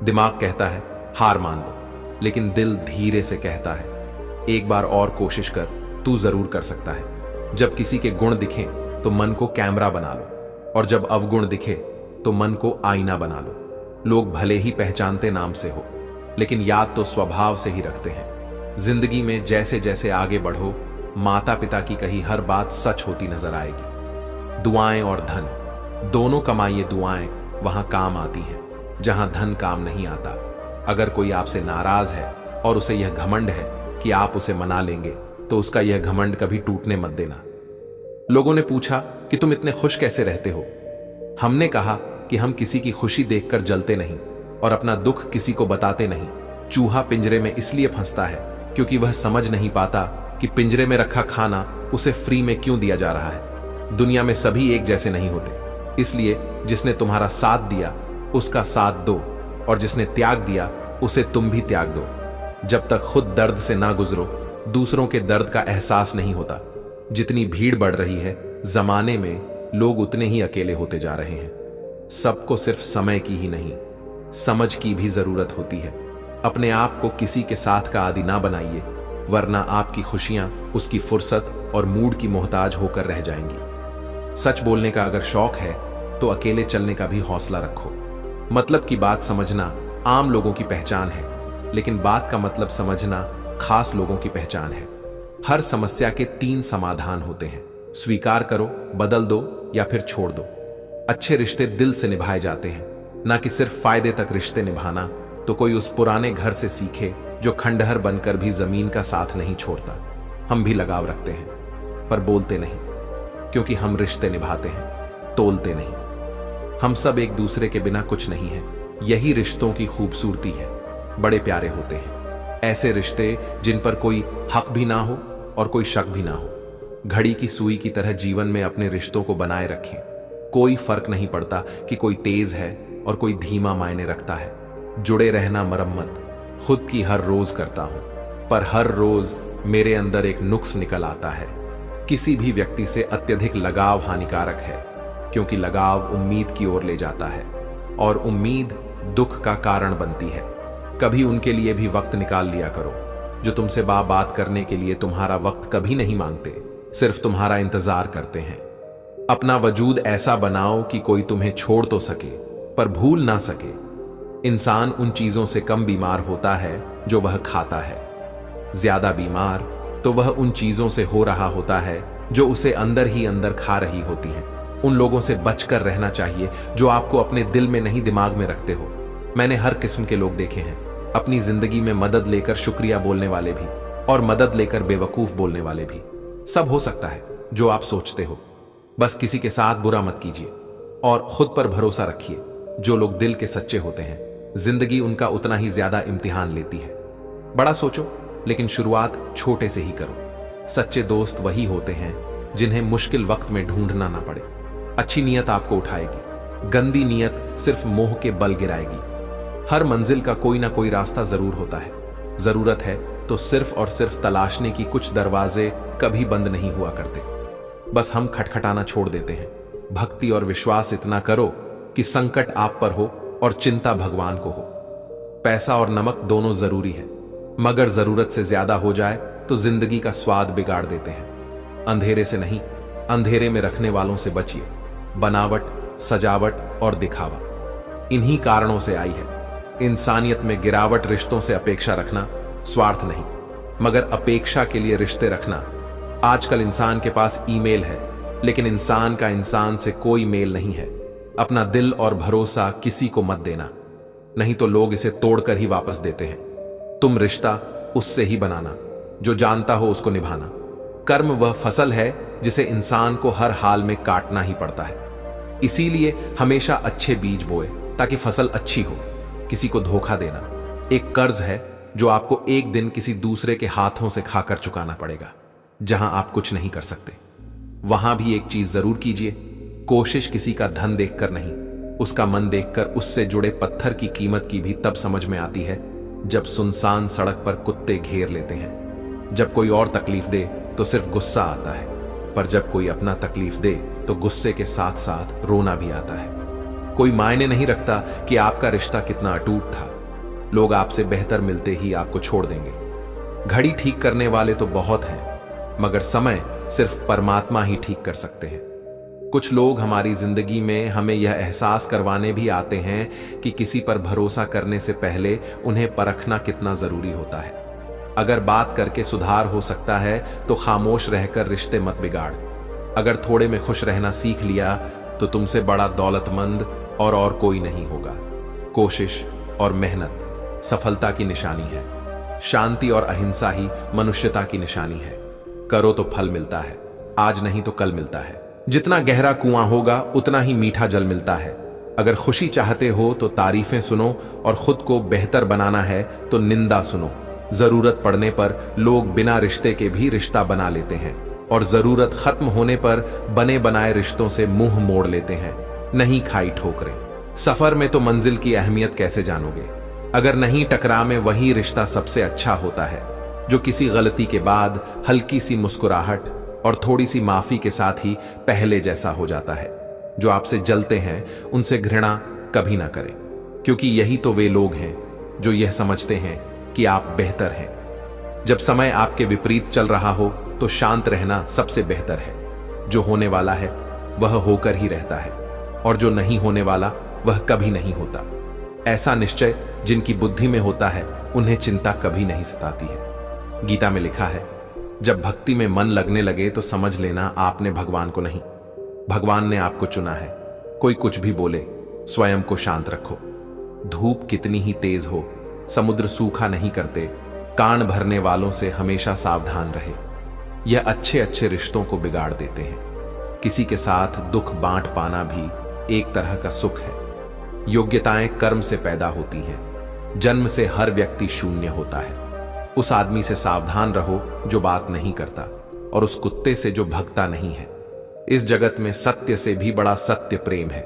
दिमाग कहता है हार मान लो, लेकिन दिल धीरे से कहता है एक बार और कोशिश कर, तू जरूर कर सकता है। जब किसी के गुण दिखें तो मन को कैमरा बना लो, और जब अवगुण दिखे तो मन को आईना बना लो। लोग भले ही पहचानते नाम से हो, लेकिन याद तो स्वभाव से ही रखते हैं। जिंदगी में जैसे जैसे आगे बढ़ो, माता पिता की कही हर बात सच होती नजर आएगी। दुआएं और धन दोनों कमाइए दुआएं वहां काम आती हैं, जहां धन काम नहीं आता। अगर कोई आपसे नाराज है और उसे यह घमंड है कि आप उसे मना लेंगे, तो उसका यह घमंड कभी टूटने मत देना। लोगों ने पूछा कि तुम इतने खुश कैसे रहते हो। हमने कहा कि हम किसी की खुशी देखकर जलते नहीं और अपना दुख किसी को बताते नहीं। चूहा पिंजरे में इसलिए फंसता है क्योंकि वह समझ नहीं पाता कि पिंजरे में रखा खाना उसे फ्री में क्यों दिया जा रहा है। दुनिया में सभी एक जैसे नहीं होते, इसलिए जिसने तुम्हारा साथ दिया उसका साथ दो, और जिसने त्याग दिया उसे तुम भी त्याग दो। जब तक खुद दर्द से ना गुजरो, दूसरों के दर्द का एहसास नहीं होता। जितनी भीड़ बढ़ रही है जमाने में, लोग उतने ही अकेले होते जा रहे हैं। सबको सिर्फ समय की ही नहीं, समझ की भी जरूरत होती है। अपने आप को किसी के साथ का आदी ना बनाइए, वरना आपकी खुशियां उसकी फुर्सत और मूड की मोहताज होकर रह जाएंगी। सच बोलने का अगर शौक है तो अकेले चलने का भी हौसला रखो। मतलब की बात समझना आम लोगों की पहचान है, लेकिन बात का मतलब समझना खास लोगों की पहचान है। हर समस्या के 3 समाधान होते हैं, स्वीकार करो, बदल दो या फिर छोड़ दो। अच्छे रिश्ते दिल से निभाए जाते हैं, ना कि सिर्फ फायदे तक रिश्ते निभाना तो कोई उस पुराने घर से सीखे जो खंडहर बनकर भी जमीन का साथ नहीं छोड़ता। हम भी लगाव रखते हैं पर बोलते नहीं, क्योंकि हम रिश्ते निभाते हैं। तोलते नहीं। हम सब एक दूसरे के बिना कुछ नहीं है। यही रिश्तों की खूबसूरती है। बड़े प्यारे होते हैं ऐसे रिश्ते जिन पर कोई हक भी ना हो और कोई शक भी ना हो। घड़ी की सुई की तरह जीवन में अपने रिश्तों को बनाए रखें। कोई फर्क नहीं पड़ता कि कोई तेज है और कोई धीमा मायने रखता है। जुड़े रहना मरम्मत खुद की हर रोज करता हूं, पर हर रोज मेरे अंदर एक नुक्स निकल आता है। किसी भी व्यक्ति से अत्यधिक लगाव हानिकारक है, क्योंकि लगाव उम्मीद की ओर ले जाता है और उम्मीद दुख का कारण बनती है। कभी उनके लिए भी वक्त निकाल लिया करो जो तुमसे बात करने के लिए तुम्हारा वक्त कभी नहीं मांगते, सिर्फ तुम्हारा इंतजार करते हैं। अपना वजूद ऐसा बनाओ कि कोई तुम्हें छोड़ तो सके पर भूल ना सके। इंसान उन चीजों से कम बीमार होता है जो वह खाता है। ज्यादा बीमार तो वह उन चीजों से हो रहा होता है जो उसे अंदर ही अंदर खा रही होती हैं। उन लोगों से बचकर रहना चाहिए जो आपको अपने दिल में नहीं दिमाग में रखते हो। मैंने हर किस्म के लोग देखे हैं, अपनी जिंदगी में मदद लेकर शुक्रिया बोलने वाले भी और मदद लेकर बेवकूफ बोलने वाले भी। सब हो सकता है जो आप सोचते हो। बस किसी के साथ बुरा मत कीजिए और खुद पर भरोसा रखिए। जो लोग दिल के सच्चे होते हैं जिंदगी उनका उतना ही ज्यादा इम्तिहान लेती है। बड़ा सोचो लेकिन शुरुआत छोटे से ही करो। सच्चे दोस्त वही होते हैं जिन्हें मुश्किल वक्त में ढूंढना ना पड़े। अच्छी नीयत आपको उठाएगी, गंदी नीयत सिर्फ मोह के बल गिराएगी। हर मंजिल का कोई ना कोई रास्ता जरूर होता है। जरूरत है तो सिर्फ और सिर्फ तलाशने की। कुछ दरवाजे कभी बंद नहीं हुआ करते, बस हम खटखटाना छोड़ देते हैं। भक्ति और विश्वास इतना करो कि संकट आप पर हो और चिंता भगवान को हो। पैसा और नमक दोनों जरूरी है, मगर जरूरत से ज्यादा हो जाए तो जिंदगी का स्वाद बिगाड़ देते हैं। अंधेरे से नहीं, अंधेरे में रखने वालों से बचिए। बनावट, सजावट और दिखावा इन्हीं कारणों से आई है। इंसानियत में गिरावट रिश्तों से अपेक्षा रखना, स्वार्थ नहीं मगर अपेक्षा के लिए रिश्ते रखना। आजकल इंसान के पास ईमेल है, लेकिन इंसान का इंसान से कोई मेल नहीं है। अपना दिल और भरोसा किसी को मत देना, नहीं तो लोग इसे तोड़कर ही वापस देते हैं। तुम रिश्ता उससे ही बनाना जो जानता हो उसको निभाना। कर्म वह फसल है जिसे इंसान को हर हाल में काटना ही पड़ता है। इसीलिए हमेशा अच्छे बीज बोए ताकि फसल अच्छी हो। किसी को धोखा देना एक कर्ज है जो आपको एक दिन किसी दूसरे के हाथों से खाकर चुकाना पड़ेगा। जहां आप कुछ नहीं कर सकते वहां भी एक चीज जरूर कीजिए, कोशिश किसी का धन देखकर नहीं, उसका मन देखकर। उससे जुड़े पत्थर की कीमत की भी तब समझ में आती है जब सुनसान सड़क पर कुत्ते घेर लेते हैं। जब कोई और तकलीफ दे तो सिर्फ गुस्सा आता है, पर जब कोई अपना तकलीफ दे तो गुस्से के साथ साथ रोना भी आता है। कोई मायने नहीं रखता कि आपका रिश्ता कितना अटूट था। लोग आपसे बेहतर मिलते ही आपको छोड़ देंगे। घड़ी ठीक करने वाले तो बहुत हैं, मगर समय सिर्फ परमात्मा ही ठीक कर सकते हैं। कुछ लोग हमारी जिंदगी में हमें यह एहसास करवाने भी आते हैं कि किसी पर भरोसा करने से पहले उन्हें परखना कितना जरूरी होता है। अगर बात करके सुधार हो सकता है तो खामोश रहकर रिश्ते मत बिगाड़। अगर थोड़े में खुश रहना सीख लिया तो तुमसे बड़ा दौलतमंद और कोई नहीं होगा। कोशिश और मेहनत सफलता की निशानी है। शांति और अहिंसा ही मनुष्यता की निशानी है। करो तो फल मिलता है, आज नहीं तो कल मिलता है। जितना गहरा कुआं होगा उतना ही मीठा जल मिलता है। अगर खुशी चाहते हो तो तारीफें सुनो और खुद को बेहतर बनाना है तो निंदा सुनो। जरूरत पड़ने पर लोग बिना रिश्ते के भी रिश्ता बना लेते हैं और जरूरत खत्म होने पर बने बनाए रिश्तों से मुंह मोड़ लेते हैं। नहीं खाई ठोकरें। सफर में तो मंजिल की अहमियत कैसे जानोगे? अगर नहीं टकरा में वही रिश्ता सबसे अच्छा होता है, जो किसी गलती के बाद हल्की सी मुस्कुराहट और थोड़ी सी माफी के साथ ही पहले जैसा हो जाता है। जो आपसे जलते हैं उनसे घृणा कभी ना करें, क्योंकि यही तो वे लोग हैं जो यह समझते हैं कि आप बेहतर हैं। जब समय आपके विपरीत चल रहा हो तो शांत रहना सबसे बेहतर है। जो होने वाला है वह होकर ही रहता है और जो नहीं होने वाला वह कभी नहीं होता। ऐसा निश्चय जिनकी बुद्धि में होता है उन्हें चिंता कभी नहीं सताती है। गीता में लिखा है, जब भक्ति में मन लगने लगे तो समझ लेना आपने भगवान को नहीं, भगवान ने आपको चुना है। कोई कुछ भी बोले, स्वयं को शांत रखो। धूप कितनी ही तेज हो, समुद्र सूखा नहीं करते। कान भरने वालों से हमेशा सावधान रहे। यह अच्छे अच्छे रिश्तों को बिगाड़ देते हैं। किसी के साथ दुख बांट पाना भी एक तरह का सुख है। योग्यताएं कर्म से पैदा होती हैं। जन्म से हर व्यक्ति शून्य होता है। उस आदमी से सावधान रहो जो बात नहीं करता, और उस कुत्ते से जो भगता नहीं है। इस जगत में सत्य से भी बड़ा सत्य प्रेम है,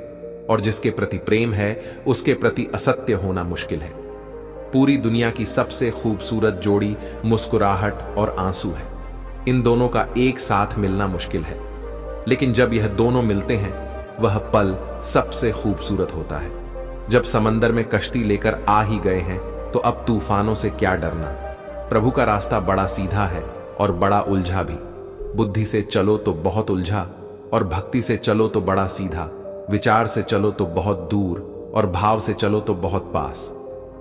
और जिसके प्रति प्रेम है उसके प्रति असत्य होना मुश्किल है। पूरी दुनिया की सबसे खूबसूरत जोड़ी मुस्कुराहट और आंसू है। इन दोनों का एक साथ मिलना मुश्किल है, लेकिन जब यह दोनों मिलते हैं वह पल सबसे खूबसूरत होता है। जब समंदर में कश्ती लेकर आ ही गए हैं तो अब तूफानों से क्या डरना। प्रभु का रास्ता बड़ा सीधा है और बड़ा उलझा भी। बुद्धि से चलो तो बहुत उलझा, और भक्ति से चलो तो बड़ा सीधा। विचार से चलो तो बहुत दूर, और भाव से चलो तो बहुत पास।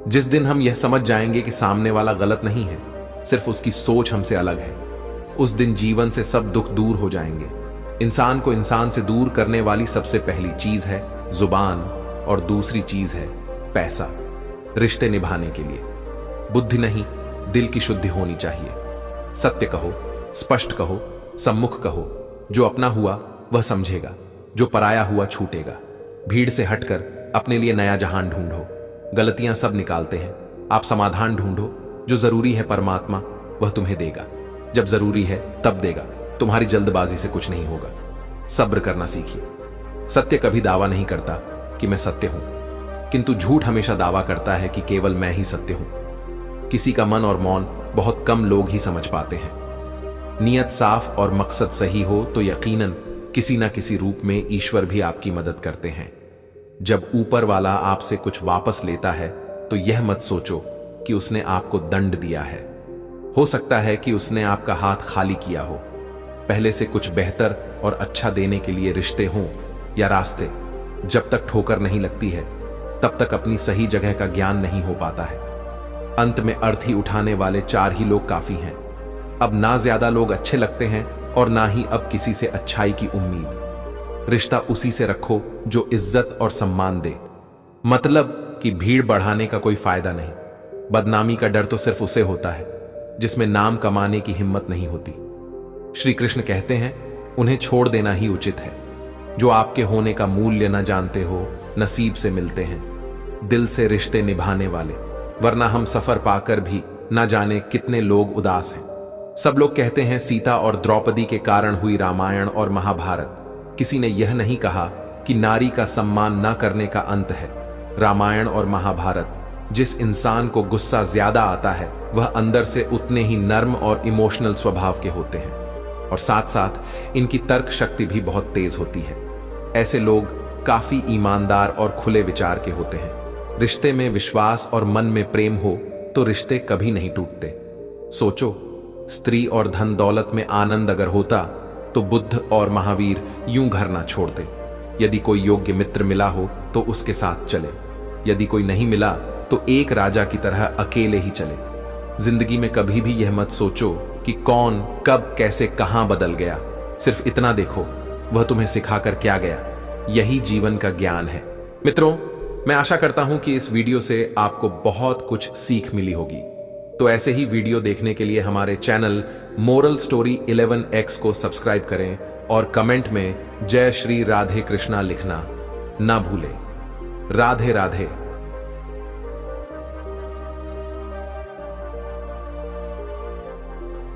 जिस दिन हम यह समझ जाएंगे कि सामने वाला गलत नहीं है, सिर्फ उसकी सोच हमसे अलग है, उस दिन जीवन से सब दुख दूर हो जाएंगे। इंसान को इंसान से दूर करने वाली सबसे पहली चीज है जुबान, और दूसरी चीज है पैसा। रिश्ते निभाने के लिए बुद्धि नहीं, दिल की शुद्धि होनी चाहिए। सत्य कहो, स्पष्ट कहो, सम्मुख कहो। जो अपना हुआ वह समझेगा, जो पराया हुआ छूटेगा। भीड़ से हटकर अपने लिए नया जहान ढूंढो। गलतियां सब निकालते हैं, आप समाधान ढूंढो। जो जरूरी है परमात्मा वह तुम्हें देगा, जब जरूरी है तब देगा। तुम्हारी जल्दबाजी से कुछ नहीं होगा। सब्र करना सीखिए। सत्य कभी दावा नहीं करता कि मैं सत्य हूं, किंतु झूठ हमेशा दावा करता है कि केवल मैं ही सत्य हूं। किसी का मन और मौन बहुत कम लोग ही समझ पाते हैं। नियत साफ और मकसद सही हो तो यकीनन किसी न किसी रूप में ईश्वर भी आपकी मदद करते हैं। जब ऊपर वाला आपसे कुछ वापस लेता है तो यह मत सोचो कि उसने आपको दंड दिया है। हो सकता है कि उसने आपका हाथ खाली किया हो। पहले से कुछ बेहतर और अच्छा देने के लिए रिश्ते हों या रास्ते, जब तक ठोकर नहीं लगती है तब तक अपनी सही जगह का ज्ञान नहीं हो पाता है। अंत में अर्थ ही उठाने वाले 4 ही लोग काफी हैं। अब ना ज्यादा लोग अच्छे लगते हैं और ना ही अब किसी से अच्छाई की उम्मीद। रिश्ता उसी से रखो जो इज्जत और सम्मान दे। मतलब कि भीड़ बढ़ाने का कोई फायदा नहीं। बदनामी का डर तो सिर्फ उसे होता है जिसमें नाम कमाने की हिम्मत नहीं होती। श्री कृष्ण कहते हैं उन्हें छोड़ देना ही उचित है। जो आपके होने का मूल्य न जानते हो, नसीब से मिलते हैं, दिल से रिश्ते निभाने वाले। वरना हम सफर पाकर भी न जाने कितने लोग उदास हैं। सब लोग कहते हैं सीता और द्रौपदी के कारण हुई रामायण और महाभारत। किसी ने यह नहीं कहा कि नारी का सम्मान न करने का अंत है। रामायण और महाभारत, जिस इंसान को गुस्सा ज्यादा आता है वह अंदर से उतने ही नर्म और इमोशनल स्वभाव के होते हैं, और साथ साथ इनकी तर्क शक्ति भी बहुत तेज होती है। ऐसे लोग काफी ईमानदार और खुले विचार के होते हैं। रिश्ते में विश्वास और मन में प्रेम हो तो रिश्ते कभी नहीं टूटते। सोचो, स्त्री और धन दौलत में आनंद अगर होता तो बुद्ध और महावीर यूं घर ना छोड़ते। यदि कोई योग्य मित्र मिला हो तो उसके साथ चले, यदि कोई नहीं मिला तो एक राजा की तरह अकेले ही चले। जिंदगी में कभी भी यह मत सोचो कि कौन कब कैसे कहां बदल गया। सिर्फ इतना देखो वह तुम्हें सिखाकर क्या गया। यही जीवन का ज्ञान है। मित्रों, मैं आशा करता हूं कि इस वीडियो से आपको बहुत कुछ सीख मिली होगी। तो ऐसे ही वीडियो देखने के लिए हमारे चैनल मोरल स्टोरी 11x को सब्सक्राइब करें और कमेंट में जय श्री राधे कृष्णा लिखना ना भूलें। राधे राधे।